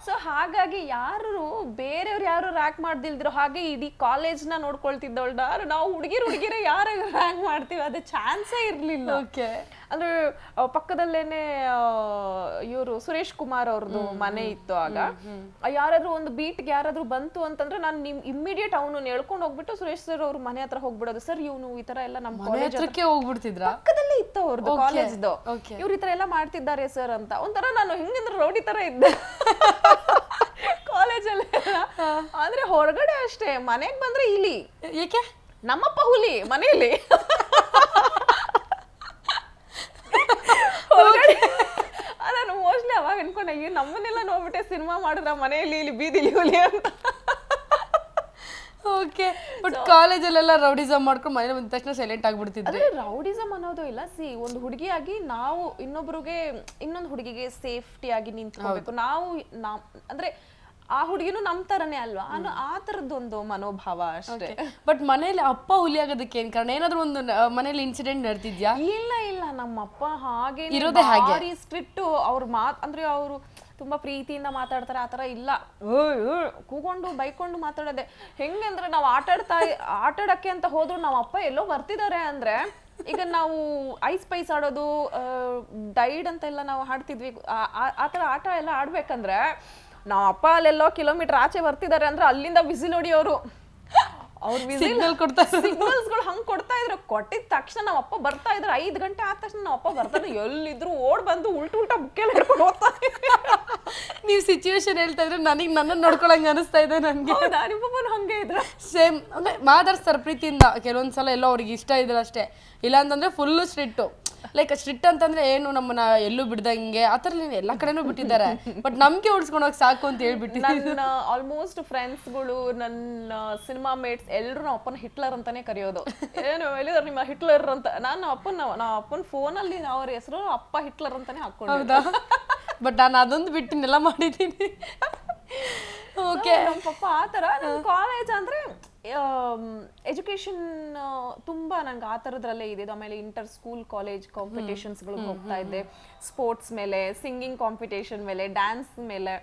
ಸೊ ಹಾಗಾಗಿ ಯಾರು ಬೇರೆಯವ್ರು ಯಾರು ರ್ಯಾಂಕ್ ಮಾಡ್ದಿಲ್ದಿರೋ ಹಾಗೆ ಇಡೀ ಕಾಲೇಜ್ ನ ನೋಡ್ಕೊಳ್ತಿದ್ದವಳು ನಾವು ಹುಡುಗಿರೇ ಯಾರು ರ್ಯಾಂಕ್ ಮಾಡ್ತೀವಿ ಅದು ಚಾನ್ಸೇ ಇರ್ಲಿಲ್ಲ. ಅಂದ್ರೆ ಪಕ್ಕದಲ್ಲೇನೆ ಇವರು ಸುರೇಶ್ ಕುಮಾರ್ ಅವ್ರದ್ದು ಮನೆ ಇತ್ತು. ಆಗ ಯಾರಾದ್ರೂ ಒಂದು ಬೀಟ್ಗೆ ಯಾರಾದ್ರೂ ಬಂತು ಅಂತಂದ್ರೆ ನಾನು ಇಮ್ಮಿಡಿಯೇಟ್ ಅವನು ಹೇಳ್ಕೊಂಡು ಹೋಗ್ಬಿಟ್ಟು ಸುರೇಶ್ ಸರ್ ಅವ್ರ ಮನೆ ಹತ್ರ ಹೋಗ್ಬಿಡೋದು. ಸರ್ ಇವನು ಈ ತರ ಎಲ್ಲ ನಮ್ಮ ಕಾಲೇಜ್ ಹೋಗ್ಬಿಡ್ತಿದ್ರ, ಪಕ್ಕದಲ್ಲೇ ಇತ್ತು ಅವ್ರದ್ದು ಕಾಲೇಜ್ದು. ಇವ್ರು ಈ ತರ ಎಲ್ಲ ಮಾಡ್ತಿದ್ದಾರೆ ಸರ್ ಅಂತ. ಒಂಥರ ನಾನು ಹಿಂಗಂದ್ರೆ ರೌಡಿ ತರ ಇದ್ದೆ ಕಾಲೇಜಲ್ಲಿ. ಅಂದ್ರೆ ಹೊರಗಡೆ ಅಷ್ಟೇ, ಮನೆಗ್ ಬಂದ್ರೆ ಇಲ್ಲಿ ಏಕೆ ನಮ್ಮಪ್ಪ ಹುಲಿ ಮನೆಯಲ್ಲಿ. ನಾನು ಹೋಗ್ಬಿಟ್ಟೆ ಸಿನಿಮಾ ಮಾಡಿದ್ರ ಮನೆಯಲ್ಲಿ ಇಲ್ಲಿ ಬೀದಿಲಿ ಹುಲಿ ಅಂತ. ಓಕೆ, ಬಟ್ ಕಾಲೇಜಲ್ಲೆಲ್ಲ ರೌಡಿಸಮ್ ಮಾಡ್ಕೊಂಡು ಮನೇಲಿ ಬಂದ ತಕ್ಷಣ ಸೈಲೆಂಟ್ ಆಗ್ಬಿಡ್ತಿದ್ರೆ. ಅದೇ ರೌಡಿಸಮ್ ಅನ್ನೋದು ಇಲ್ಲ. ಒಂದು ಹುಡುಗಿಯಾಗಿ ನಾವು ಇನ್ನೊಂದು ಹುಡುಗಿಗೆ ಸೇಫ್ಟಿಯಾಗಿ ನಿಂತ್ಕೋಬೇಕು. ಅಂದ್ರೆ ಆ ಹುಡುಗಿನೂ ನಮ್ ತರನೇ ಅಲ್ವಾ ಅನ್ನೋ ಆ ತರದೊಂದು ಮನೋಭಾವ ಅಷ್ಟೇ. ಬಟ್ ಮನೇಲಿ ಅಪ್ಪ ಹುಲಿ ಆಗೋದಕ್ಕೆ ಏನ್ ಕಾರಣ? ಏನಾದ್ರು ಒಂದು ಮನೇಲಿ ಇನ್ಸಿಡೆಂಟ್ ನಡೆದಿದ್ಯಾ? ಇಲ್ಲ, ನಮ್ಮಪ್ಪ ಹಾಗೆ ಇರೋದೇ ಹಾಗೆ, ಭಾರಿ ಸ್ಟ್ರಿಕ್ಟ್. ಅವ್ರ ಅಂದ್ರೆ ಅವರು ತುಂಬಾ ಪ್ರೀತಿಯಿಂದ ಮಾತಾಡ್ತಾರೆ, ಆತರ ಇಲ್ಲ ಕೂಗೊಂಡು ಬೈಕೊಂಡು ಮಾತಾಡೋದೆ. ಹೆಂಗಂದ್ರೆ ನಾವು ಆಟಾಡಕ್ಕೆ ಅಂತ ಹೋದ್ರು ನಮ್ಮ ಅಪ್ಪ ಎಲ್ಲೋ ಬರ್ತಿದ್ದಾರೆ ಅಂದ್ರೆ, ಈಗ ನಾವು ಐಸ್ ಪೈಸ್ ಆಡೋದು, ಡೈಡ್ ಅಂತ ಎಲ್ಲ ನಾವು ಆಡ್ತಿದ್ವಿ, ಆತರ ಆಟ ಎಲ್ಲ ಆಡ್ಬೇಕಂದ್ರೆ ನಾವ್ ಅಪ್ಪ ಅಲ್ಲೆಲ್ಲೋ ಕಿಲೋಮೀಟರ್ ಆಚೆ ಬರ್ತಿದ್ದಾರೆ ಅಂದ್ರೆ ಅಲ್ಲಿಂದ ವಿಸಿಲ್ ಹೊಡಿಯೋರು. ಅವ್ರು ಸಿಗ್ನಲ್ಸ್ ಗಳು ಹಂಗ್ ಕೊಡ್ತಾ ಇದ್ರು. ಕೊಟ್ಟಿದ ತಕ್ಷಣ ನಾವ್ ಅಪ್ಪ ಬರ್ತಾ ಇದ್ರು. 5 ಗಂಟೆ ಆದ ತಕ್ಷಣ ನಾವ್ ಅಪ್ಪ ಬರ್ತಾರೆ, ಎಲ್ಲಿದ್ರು ಓಡ್ ಬಂದು ಉಲ್ಟಾ ಬುಕ್ಕೆಲ್ಲ ಹಿಡ್ಕೊಂಡು ಹೋಗ್ತಾ. ನೀವು ಸಿಚುವೇಶನ್ ಹೇಳ್ತಾ ಇದ್ರೆ ನನ್ನನ್ನು ನೋಡ್ಕೊಳಂಗ ಅನಿಸ್ತಾ ಇದೆ ನನ್ಗೆ. ನಿಮ್ಮಪ್ಪನ ಹಂಗೆ ಇದ್ರ ಸೇಮ್. ಅಂದ್ರೆ ಮಾತಾಡ್ಸ್ತಾರೆ ಪ್ರೀತಿಯಿಂದ, ಕೆಲವೊಂದ್ಸಲ ಎಲ್ಲೋ ಅವ್ರಿಗೆ ಇಷ್ಟ ಇದ್ರೆ ಅಷ್ಟೇ. ಇಲ್ಲ ಅಂತಂದ್ರೆ ಫುಲ್ಲು ಸ್ಟ್ರಿಕ್ಟು. ಲೈಕ್ ಸ್ಟ್ರಿಕ್ಟ್ ಅಂತಂದ್ರೆ ಏನು ನಮ್ಮನ್ನ ಎಲ್ಲೂ ಬಿಡ್ದಂಗೆ ಆ ಥರ ಎಲ್ಲ ಕಡೆನೂ ಬಿಟ್ಟಿದ್ದಾರೆ. ಬಟ್ ನಂಬಿಕೆ ಉಳಿಸ್ಕೊಂಡೋಗಿ ಸಾಕು ಅಂತ ಹೇಳ್ಬಿಟ್ಟು ನನ್ನ ಆಲ್ಮೋಸ್ಟ್ ಫ್ರೆಂಡ್ಸ್ಗಳು, ನನ್ನ ಸಿನಿಮಾ ಮೇಟ್ಸ್ ಎಲ್ಲರೂ ನಮ್ಮ ಅಪ್ಪನ ಹಿಟ್ಲರ್ ಅಂತಾನೆ ಕರೆಯೋದು. ಏನು ಹೇಳಿದ್ರು ನಿಮ್ಮ ಹಿಟ್ಲರ್ ಅಂತ. ನಾನು ಅಪ್ಪನ ಫೋನಲ್ಲಿ ಅವ್ರ ಹೆಸರು ಅಪ್ಪ ಹಿಟ್ಲರ್ ಅಂತಾನೆ ಹಾಕೊಂಡು. ಹೌದಾ? ಬಟ್ ನಾನು ಅದೊಂದು ಬಿಟ್ಟಿನೆಲ್ಲ ಮಾಡಿದ್ದೀನಿ. ಓಕೆ, ನಮ್ಮ ಪಪ್ಪ ಆ ಥರ. ನಮ್ಮ ಕಾಲೇಜ್ ಅಂದ್ರೆ ಎಜುಕೇಶನ್ ತುಂಬಾ ನಂಗೆ ಆ ಥರದ್ರಲ್ಲೇ ಇದೆ. ಆಮೇಲೆ ಇಂಟರ್ ಸ್ಕೂಲ್ ಕಾಲೇಜ್ ಕಾಂಪಿಟೇಷನ್ಸ್ಗಳಿಗೆ ಹೋಗ್ತಾ ಇದ್ದೆ. ಸ್ಪೋರ್ಟ್ಸ್ ಮೇಲೆ, ಸಿಂಗಿಂಗ್ ಕಾಂಪಿಟೇಷನ್ ಮೇಲೆ, ಡ್ಯಾನ್ಸ್ ಮೇಲೆ,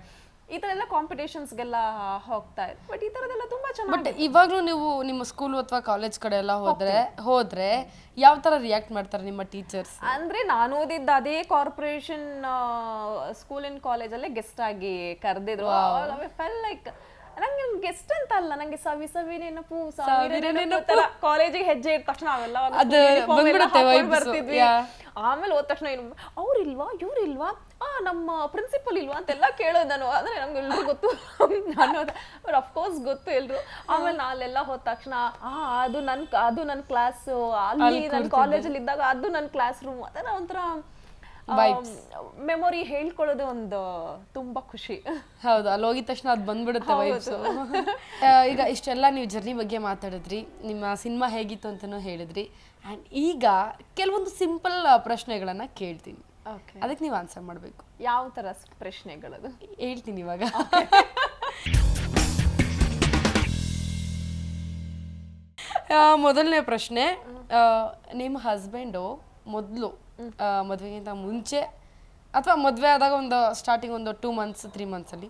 ಈ ಥರ ಎಲ್ಲ ಕಾಂಪಿಟೇಷನ್ಸ್ಗೆಲ್ಲ ಹೋಗ್ತಾ ಇದ್ದೆ. ಬಟ್ ಈ ಥರದ್ದೆಲ್ಲ ತುಂಬಾ ಚೆನ್ನಾಗಿ. ಬಟ್ ಇವಾಗಲೂ ನೀವು ನಿಮ್ಮ ಸ್ಕೂಲ್ ಅಥವಾ ಕಾಲೇಜ್ ಕಡೆ ಎಲ್ಲ ಹೋದ್ರೆ ಯಾವ ಥರ ರಿಯಾಕ್ಟ್ ಮಾಡ್ತಾರೆ ನಿಮ್ಮ ಟೀಚರ್ಸ್? ಅಂದ್ರೆ ನಾನು ಓದಿದ್ದ ಅದೇ ಕಾರ್ಪೊರೇಷನ್ ಸ್ಕೂಲ್ ಅಂಡ್ ಕಾಲೇಜಲ್ಲೇ ಗೆಸ್ಟ್ ಆಗಿ ಕರೆದಿದ್ರು. ಫೆಲ್ ಲೈಕ್ ನಂಗೆ ಗೆಸ್ಟ್ ಅಂತ ಅಲ್ಲ, ನಂಗೆ ಸವಿ ನೆನಪು, ಕಾಲೇಜಿಗೆ ಹೆಜ್ಜೆ ಇಟ್ಟ ತಕ್ಷಣ ಅವೆಲ್ಲ ಬರ್ತಿದ್ವಿ. ಆಮೇಲೆ ಹೋದ ತಕ್ಷಣ ಏನು ಅವ್ರಿಲ್ವಾ ಇವ್ರಿಲ್ವಾ ನಮ್ಮ ಪ್ರಿನ್ಸಿಪಲ್ ಇಲ್ವಾ ಅಂತೆಲ್ಲ ಕೇಳೋದು ನಾನು. ಅಂದ್ರೆ ನಮ್ಗೆ ಎಲ್ರು ಗೊತ್ತು ಅನ್ನೋದು, ಅಫ್ಕೋರ್ಸ್ ಗೊತ್ತು ಎಲ್ರು. ಆಮೇಲೆ ನಾಲೆಲ್ಲ ಹೋದ ತಕ್ಷಣ ಅದು ನನ್ನ ಕ್ಲಾಸ್, ಅಲ್ಲಿ ನನ್ನ ಕಾಲೇಜಲ್ಲಿ ಇದ್ದಾಗ ಅದು ನನ್ನ ಕ್ಲಾಸ್ ರೂಮ್. ಅದರ ಒಂಥರ ಮೆಮೊರಿ ಹೇಳ್ಕೊಳ್ಳೋದು ಒಂದು ತುಂಬಾ ಖುಷಿ. ಹೌದು, ಅಲ್ಲಿ ಹೋಗಿದ ತಕ್ಷಣ ಅದು ಬಂದ್ಬಿಡುತ್ತೆ ವೈಬ್ಸ್. ಈಗ ಇಷ್ಟೆಲ್ಲ ನೀವು ಜರ್ನಿ ಬಗ್ಗೆ ಮಾತಾಡಿದ್ರಿ, ನಿಮ್ಮ ಸಿನಿಮಾ ಹೇಗಿತ್ತು ಅಂತಲೂ ಹೇಳಿದ್ರಿ. ಆ್ಯಂಡ್ ಈಗ ಕೆಲವೊಂದು ಸಿಂಪಲ್ ಪ್ರಶ್ನೆಗಳನ್ನ ಕೇಳ್ತೀನಿ, ಅದಕ್ಕೆ ನೀವು ಆನ್ಸರ್ ಮಾಡಬೇಕು. ಯಾವ ಥರ ಪ್ರಶ್ನೆಗಳದು ಹೇಳ್ತೀನಿ ಇವಾಗ. ಮೊದಲನೇ ಪ್ರಶ್ನೆ, ನಿಮ್ಮ ಹಸ್ಬೆಂಡು ಮೊದಲು ಮದುವೆಗಿಂತ ಮುಂಚೆ ಅಥವಾ ಮದುವೆ ಆದಾಗ ಒಂದು ಸ್ಟಾರ್ಟಿಂಗ್ ಒಂದು 2 months 3 months ಅಲ್ಲಿ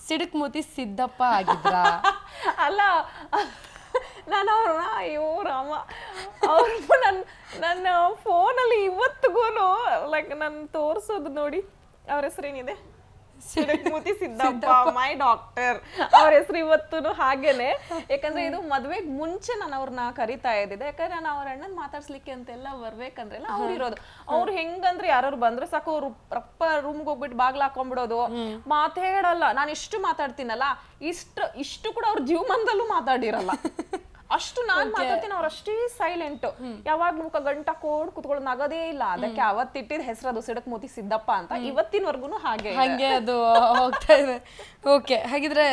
ಸಿಡಕ್ ಮೂತಿ ಸಿದ್ದಪ್ಪ ಆಗಿದ್ರಾ? ಅಲ್ಲ, ನಾನು ಅವ್ರನ್ನ ಅಯ್ಯೋ ರಾಮ ಅವ್ರು ನನ್ನ ಫೋನಲ್ಲಿ ಇವತ್ತಿಗೂ ಲೈಕ್ ನಾನು ತೋರಿಸೋದು ನೋಡಿ, ಅವ್ರ ಹೆಸರೇನಿದೆ, ಸಿಡಕ್ಮೂತಿ ಸಿದ್ದಪ್ಪ ಮೈ ಡಾಕ್ಟರ್. ಅವ್ರ ಹೆಸರು ಇವತ್ತು ಹಾಗೇನೆ. ಯಾಕಂದ್ರೆ ಇದು ಮದ್ವೆಗ್ ಮುಂಚೆ ನಾನು ಅವ್ರನ್ನ ಕರಿತಾ ಇದ್ದಿದ್ದೆ. ಯಾಕಂದ್ರೆ ನಾನು ಅವ್ರ ಅಣ್ಣನ್ ಮಾತಾಡ್ಸ್ಲಿಕ್ಕೆ ಅಂತೆಲ್ಲ ಬರ್ಬೇಕಂದ್ರೆಲ್ಲ ಅವ್ರು ಇರೋದು. ಅವ್ರು ಹೆಂಗಂದ್ರೆ ಯಾರು ಬಂದ್ರೆ ಸಾಕು, ಅವ್ರು ರಪ್ಪ ರೂಮ್ಗೆ ಹೋಗ್ಬಿಟ್ಟು ಬಾಗ್ಲ ಹಾಕೊಂಡ್ಬಿಡೋದು, ಮಾತೇ ಹೇಳಲ್ಲ. ನಾನು ಇಷ್ಟು ಮಾತಾಡ್ತೀನಲ್ಲ, ಇಷ್ಟು ಕೂಡ ಅವ್ರ ಜೀವಮಾನದಲ್ಲೂ ಮಾತಾಡಿರಲ್ಲ. ಅಷ್ಟು ನಾನ್ ಮಾತಾಡ್ತೀನಿ, ಅವ್ರ ಅಷ್ಟೇ ಸೈಲೆಂಟ್. ಯಾವಾಗ ಮುಖ ಗಂಟ ಕೋಡ್ ಕುತ್ಕೊಳ್ಳೋದು, ನಗದೇ ಇಲ್ಲ. ಅದಕ್ಕೆ ಅವತ್ತಿಟ್ಟಿದ ಹೆಸರು ಅದು ಸಿಡಕ್ ಮೂತಿ ಸಿದ್ದಪ್ಪ ಅಂತ. ಇವತ್ತಿನವರ್ಗುನು ಹಾಗೆ ಅದು ಹೋಗ್ತಾ ಇದೆ. ಓಕೆ, ಹಾಗಿದ್ರೆ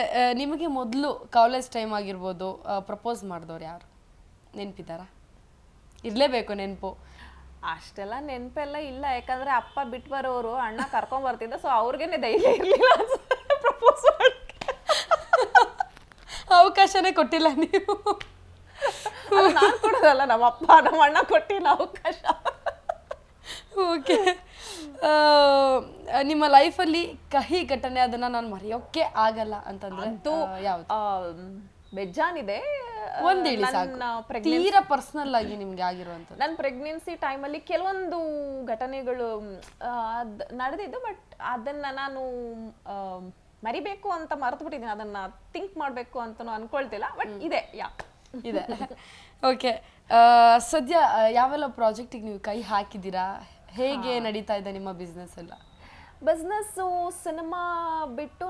ನಿಮಗೆ ಮೊದಲು ಕಾಲೇಜ್ ಟೈಮ್ ಆಗಿರ್ಬೋದು ಪ್ರಪೋಸ್ ಮಾಡಿದವ್ರು ಯಾರು ನೆನ್ಪಿದಾರ? ಇರ್ಲೇಬೇಕು ನೆನಪು. ಅಷ್ಟೆಲ್ಲ ನೆನಪೆಲ್ಲ ಇಲ್ಲ, ಯಾಕಂದ್ರೆ ಅಪ್ಪ ಬಿಟ್ಟು ಬರೋರು, ಅಣ್ಣ ಕರ್ಕೊಂಡ್ ಬರ್ತಿದ್ದ. ಸೊ ಅವ್ರಿಗೇನೆ ಧೈರ್ಯ ಇರ್ಲಿಲ್ಲ ಪ್ರಪೋಸ್ ಮಾಡಕ್ಕೆ. ಅವಕಾಶನೇ ಕೊಟ್ಟಿಲ್ಲ ನೀವು. ನಾನ್ ಕೊಡೋದಲ್ಲ, ನಮ್ಮ ಅಪ್ಪ ನಮ್ಮ ಅಣ್ಣ ಕೊಟ್ಟಿಲ್ಲ ಅವಕಾಶ. ಓಕೆ, ನಿಮ್ಮ ಲೈಫಲ್ಲಿ ಕಹಿ ಘಟನೆ ಅದನ್ನ ನಾನು ಮರೆಯೋಕೆ ಆಗಲ್ಲ ಅಂತಂದ್ರೆ ಯಾವ್ದು? ಬೆಜ್ಜಾನಿದೆ. ತೀರಾ ಪರ್ಸನಲ್ ಆಗಿ ನಿಮ್ಗೆ ಆಗಿರುವಂತ. ನನ್ನ ಪ್ರೆಗ್ನೆನ್ಸಿ ಟೈಮಲ್ಲಿ ಕೆಲವೊಂದು ಘಟನೆಗಳು ನಡೆದಿದ್ದು. ಬಟ್ ಅದನ್ನ ನಾನು ಮರಿಬೇಕು ಅಂತ ಮರೆತು ಬಿಟ್ಟಿದ್ದೀನಿ. ಅದನ್ನ ಥಿಂಕ್ ಮಾಡ್ಬೇಕು ಅಂತ ಅನ್ಕೊಳ್ತಿಲ್ಲ. ಬಟ್ ಇದೆ ಇದೆ. ಓಕೆ, ಸದ್ಯ ಯಾವೆಲ್ಲ ಪ್ರಾಜೆಕ್ಟಿಗೆ ನೀವು ಕೈ ಹಾಕಿದ್ದೀರಾ? ಹೇಗೆ ನಡೀತಾ ಇದೆ ನಿಮ್ಮ ಬಿಸ್ನೆಸ್ ಎಲ್ಲ? ಬಿಸ್ನೆಸ್ಸು ಸಿನಿಮಾ ಬಿಟ್ಟು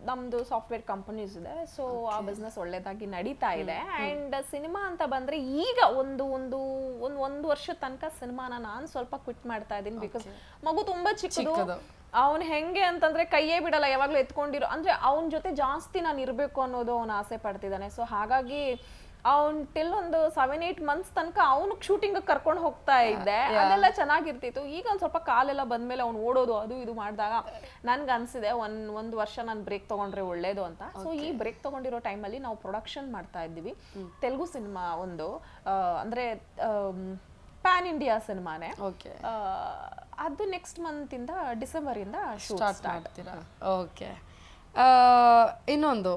ನಮ್ದು ಸಾಫ್ಟ್ವೇರ್ ಕಂಪನೀಸ್ ಇದೆ. ಸೊ ಆ ಬಿಸ್ನೆಸ್ ಒಳ್ಳೇದಾಗಿ ನಡೀತಾ ಇದೆ. ಆ್ಯಂಡ್ ಸಿನಿಮಾ ಅಂತ ಬಂದರೆ ಈಗ ಒಂದು ವರ್ಷದ ತನಕ ಸಿನಿಮಾನ ನಾನು ಸ್ವಲ್ಪ ಕ್ವಿಟ್ ಮಾಡ್ತಾ ಇದ್ದೀನಿ. ಬಿಕಾಸ್ ಮಗು ತುಂಬ ಚಿಕ್ಕದು. ಅವನ್ ಹೆಂಗೆ ಅಂತಂದ್ರೆ ಕೈಯೇ ಬಿಡಲ್ಲ, ಯಾವಾಗ್ಲೂ ಎತ್ಕೊಂಡಿರೋ, ಅಂದ್ರೆ ಅವನ ಜೊತೆ ಜಾಸ್ತಿ ನಾನು ಇರ್ಬೇಕು ಅನ್ನೋದು ಅವನ ಆಸೆ ಪಡ್ತಿದ್ದಾನೆ. ಸೊ ಹಾಗಾಗಿ ಅವ್ನ್ ಟಿಲ್ ಒಂದು 7-8 ಮಂತ್ಸ್ ತನಕ ಅವನು ಶೂಟಿಂಗ್ ಕರ್ಕೊಂಡು ಹೋಗ್ತಾ ಇದ್ದೆ, ಅದೆಲ್ಲ ಚೆನ್ನಾಗಿರ್ತಿತ್ತು. ಈಗ ಒಂದ್ ಸ್ವಲ್ಪ ಕಾಲೆಲ್ಲ ಬಂದ್ಮೇಲೆ ಅವ್ನು ಓಡೋದು ಅದು ಇದು ಮಾಡಿದಾಗ ನನ್ಗೆ ಅನ್ಸಿದೆ ಒಂದ್ ವರ್ಷ ನಾನು ಬ್ರೇಕ್ ತಗೊಂಡ್ರೆ ಒಳ್ಳೇದು ಅಂತ. ಸೊ ಈ ಬ್ರೇಕ್ ತಗೊಂಡಿರೋ ಟೈಮಲ್ಲಿ ನಾವು ಪ್ರೊಡಕ್ಷನ್ ಮಾಡ್ತಾ ಇದ್ದೀವಿ ತೆಲುಗು ಸಿನಿಮಾ ಒಂದು, ಅಂದ್ರೆ ಪ್ಯಾನ್ ಇಂಡಿಯಾ ಸಿನಿಮಾನೇ. ಅದು ನೆಕ್ಸ್ಟ್ ಮಂತ್ ಇಂದ ಡಿಸೆಂಬರ್ ಇಂದ ಸ್ಟಾರ್ಟ್ ಮಾಡ್ತೀರಾ? ಓಕೆ. ಇನ್ನೊಂದು,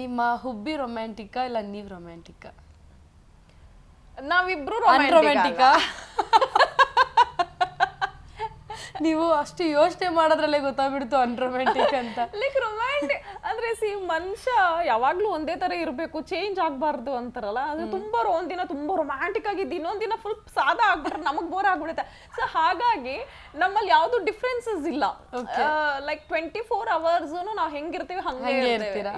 ನಿಮ್ಮ ಹುಬ್ಬಿ ರೊಮ್ಯಾಂಟಿಕಾ ಇಲ್ಲ ನೀವ್ ರೊಮ್ಯಾಂಟಿಕಾ? ನಾವಿಬ್ರು ರೊಮ್ಯಾಂಟಿಕಾ? ನೀವು ಅಷ್ಟು ಯೋಚನೆ ಮಾಡೋದ್ರಲ್ಲೇ ಗೊತ್ತಾಗ್ಬಿಡ್ತು ಅನ್ರೊಮ್ಯಾಂಟಿಕ್ ಅಂತ. ಲೈಕ್ ರೊಮ್ಯಾಂಟಿಕ್ ಅಂದ್ರೆ ಮನುಷ್ಯ ಯಾವಾಗ್ಲೂ ಒಂದೇ ತರ ಇರ್ಬೇಕು, ಚೇಂಜ್ ಆಗ್ಬಾರ್ದು ಅಂತಾರಲ್ಲ, ಅದು ತುಂಬಾ ಒಂದಿನ ತುಂಬಾ ರೊಮ್ಯಾಂಟಿಕ್ ಆಗಿದ್ದು ಇನ್ನೊಂದ್ ದಿನ ಫುಲ್ ಸಾದಾ ಆಗ್ಬಿಟ್ರೆ ನಮಗ್ ಬೋರ್ ಆಗ್ಬಿಡುತ್ತೆ. ಸೊ ಹಾಗಾಗಿ ನಮ್ಮಲ್ಲಿ ಯಾವ್ದು ಡಿಫ್ರೆನ್ಸಸ್ ಇಲ್ಲ. ಲೈಕ್ 24 hours ನಾವ್ ಹೆಂಗಿರ್ತೀವಿ ಹಂಗೆ ಇರ್ತೀರಾ?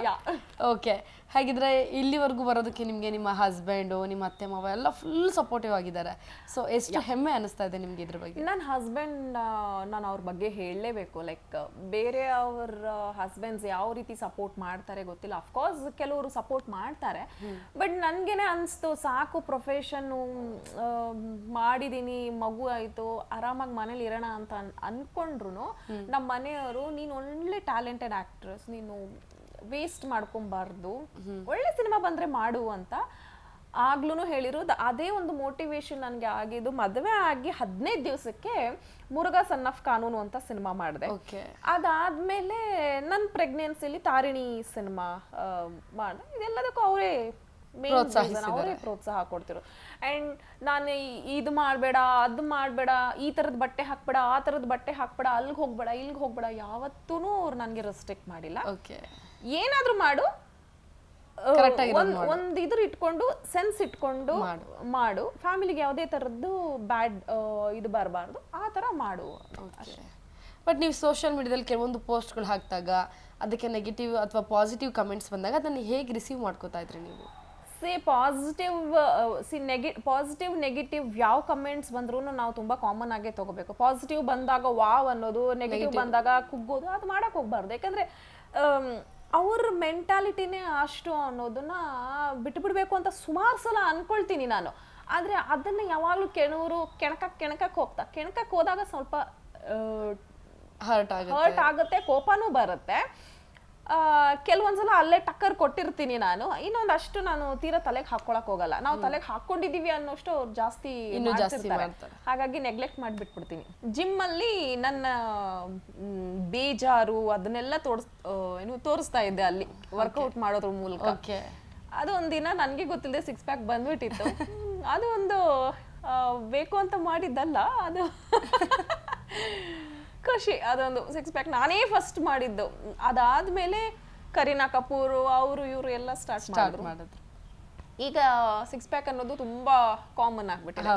ಓಕೆ. ಹಾಗಿದ್ರೆ ಇಲ್ಲಿವರೆಗೂ ಬರೋದಕ್ಕೆ ನಿಮ್ಗೆ ನಿಮ್ಮ ಹಸ್ಬೆಂಡು, ನಿಮ್ಮ ಅತ್ತೆ ಮಾವ ಎಲ್ಲ ಫುಲ್ ಸಪೋರ್ಟಿವ್ ಆಗಿದ್ದಾರೆ. ಸೊ ಎಷ್ಟು ಹೆಮ್ಮೆ ಅನಿಸ್ತಾ ಇದೆ ನಿಮ್ಗೆ ಇದ್ರ ಬಗ್ಗೆ? ನನ್ನ ಹಸ್ಬೆಂಡ್, ನಾನು ಅವ್ರ ಬಗ್ಗೆ ಹೇಳಲೇಬೇಕು. ಲೈಕ್ ಬೇರೆ ಅವ್ರ ಹಸ್ಬೆಂಡ್ಸ್ ಯಾವ ರೀತಿ ಸಪೋರ್ಟ್ ಮಾಡ್ತಾರೆ ಗೊತ್ತಿಲ್ಲ. ಅಫ್ಕೋರ್ಸ್ ಕೆಲವರು ಸಪೋರ್ಟ್ ಮಾಡ್ತಾರೆ, ಬಟ್ ನನ್ಗೇನೆ ಅನಿಸ್ತು ಸಾಕು ಪ್ರೊಫೆಷನ್ನು ಮಾಡಿದೀನಿ, ಮಗು ಆಯ್ತು, ಆರಾಮಾಗಿ ಮನೇಲಿ ಇರೋಣ ಅಂತ ಅನ್ಕೊಂಡ್ರು ನಮ್ಮ ಮನೆಯವರು ನೀನು ಒಳ್ಳೆ ಟ್ಯಾಲೆಂಟೆಡ್ ಆಕ್ಟ್ರೆಸ್, ನೀನು ವೇಸ್ಟ್ ಮಾಡ್ಕೊಂಬಾರ್ದು, ಒಳ್ಳೆ ಸಿನಿಮಾ ಬಂದ್ರೆ ಮಾಡು ಅಂತ ಆಗ್ಲೂ ಹೇಳಿರೋದು. ಅದೇ ಒಂದು ಮೋಟಿವೇಶನ್ ನನಗೆ ಆಗಿದ್ದು. ಮದುವೆ ಆಗಿ 15 ದಿವಸಕ್ಕೆ ಮುರುಘಾ ಸನ್ ಆಫ್ ಕಾನೂನು ಅಂತ ಸಿನಿಮಾ ಮಾಡಿದೆ. ಅದಾದ್ಮೇಲೆ ನನ್ನ ಪ್ರೆಗ್ನೆನ್ಸಿಲಿ ತಾರಿಣಿ ಸಿನಿಮಾ ಮಾಡಿದೆ. ಇದೆಲ್ಲದಕ್ಕೂ ಅವರೇ ಅವರೇ ಪ್ರೋತ್ಸಾಹ ಕೊಡ್ತಿರು. ಅಂಡ್ ನಾನು ಇದು ಮಾಡಬೇಡ, ಅದು ಮಾಡಬೇಡ, ಈ ಥರದ ಬಟ್ಟೆ ಹಾಕ್ಬೇಡ, ಆ ಥರದ ಬಟ್ಟೆ ಹಾಕ್ಬೇಡ, ಅಲ್ಲಿಗೆ ಹೋಗ್ಬೇಡ, ಇಲ್ಲಿಗೆ ಹೋಗ್ಬೇಡ, ಯಾವತ್ತೂ ಅವ್ರು ನನಗೆ ರೆಸ್ಟ್ರಿಕ್ಟ್ ಮಾಡಿಲ್ಲ. ಏನಾದ್ರೂ ಮಾಡು, ಒಂದ್ ಇದ್ರ ಇಟ್ಕೊಂಡು ಸೆನ್ಸ್ ಇಟ್ಕೊಂಡು ಮಾಡು, ಫ್ಯಾಮಿಲಿಗೆ ಯಾವುದೇ ತರದ್ದು ಬ್ಯಾಡ್ ಇದು ಬರಬಾರ್ದು, ಆ ತರ ಮಾಡು. ಬಟ್ ನೀವು ಸೋಷಿಯಲ್ ಮೀಡಿಯಾದಲ್ಲಿ ಕೆಲವೊಂದು ಪೋಸ್ಟ್ಗಳು ಹಾಕಿದಾಗ ಅದಕ್ಕೆ ನೆಗೆಟಿವ್ ಅಥವಾ ಪಾಸಿಟಿವ್ ಕಮೆಂಟ್ಸ್ ಬಂದಾಗ ಅದನ್ನ ಹೇಗೆ ರಿಸೀವ್ ಮಾಡ್ಕೋತಾ ಇದ್ರಿ ನೀವು? ಪಾಸಿಟಿವ್ ನೆಗೆಟಿವ್ ಯಾವ ಕಮೆಂಟ್ಸ್ ಬಂದ್ರೂ ನಾವು ತುಂಬಾ ಕಾಮನ್ ಆಗೇ ತಗೋಬೇಕು. ಪಾಸಿಟಿವ್ ಬಂದಾಗ ವಾವ್ ಅನ್ನೋದು, ನೆಗೆಟಿವ್ ಬಂದಾಗ ಕುಗ್ಗೋದು ಅದು ಮಾಡಕ್ ಹೋಗ್ಬಾರ್ದು. ಯಾಕಂದ್ರೆ ಅವ್ರ ಮೆಂಟಾಲಿಟಿನೇ ಅಷ್ಟು ಅನ್ನೋದನ್ನ ಬಿಟ್ಬಿಡ್ಬೇಕು ಅಂತ ಸುಮಾರು ಸಲ ಅನ್ಕೊಳ್ತೀನಿ ನಾನು. ಆದ್ರೆ ಅದನ್ನ ಯಾವಾಗ್ಲೂ ಕೆಲವರು ಕೆಣಕಕ್ಕೆ ಹೋದಾಗ ಸ್ವಲ್ಪ ಹರ್ಟ್ ಆಗುತ್ತೆ, ಕೋಪನೂ ಬರುತ್ತೆ. ಕೆಲವೊಂದ್ಸಲ ಅಲ್ಲೇ ಟಕ್ಕರ್ ಕೊಟ್ಟಿರ್ತೀನಿ ನಾನು. ಇನ್ನೊಂದಷ್ಟು ನಾನು ತೀರಾ ತಲೆಗೆ ಹಾಕೊಳಕ್ ಹೋಗಲ್ಲ. ನಾವು ತಲೆಗೆ ಹಾಕೊಂಡಿದೀವಿ ಅನ್ನೋಷ್ಟು ಅವ್ರು ಜಾಸ್ತಿ ಹಾಗಾಗಿ ನೆಗ್ಲೆಕ್ಟ್ ಮಾಡ್ಬಿಟ್ಬಿಡ್ತೀನಿ. ಜಿಮ್ ಅಲ್ಲಿ ನನ್ನ ಬೇಜಾರು ಅದನ್ನೆಲ್ಲ ತೋರಿಸ್ತಾ ಇದ್ದೆ ಅಲ್ಲಿ ವರ್ಕೌಟ್ ಮಾಡೋದ್ರ ಮೂಲಕ. ಅದು ಒಂದಿನ ನನ್ಗೆ ಗೊತ್ತಿಲ್ಲದೆ 6 ಪ್ಯಾಕ್ ಬಂದ್ಬಿಟ್ಟಿತ್ತು. ಅದು ಒಂದು ಬೇಕು ಅಂತ ಮಾಡಿದ್ದಲ್ಲ, ಅದು ಖುಷಿ. ಅದೊಂದು 6 ಪ್ಯಾಕ್ ನಾನೇ ಫಸ್ಟ್ ಮಾಡಿದ್ದು. ಅದಾದ್ಮೇಲೆ ಕರೀನಾ ಕಪೂರ್ ಅವರು ಇವರು ಎಲ್ಲ ಸ್ಟಾರ್ಟ್ ಮಾಡಿದ್ರು. ಈಗ 6 ಪ್ಯಾಕ್ ಅನ್ನೋದು ತುಂಬಾ ಕಾಮನ್ ಆಗ್ಬಿಟ್ಟಿದೆ.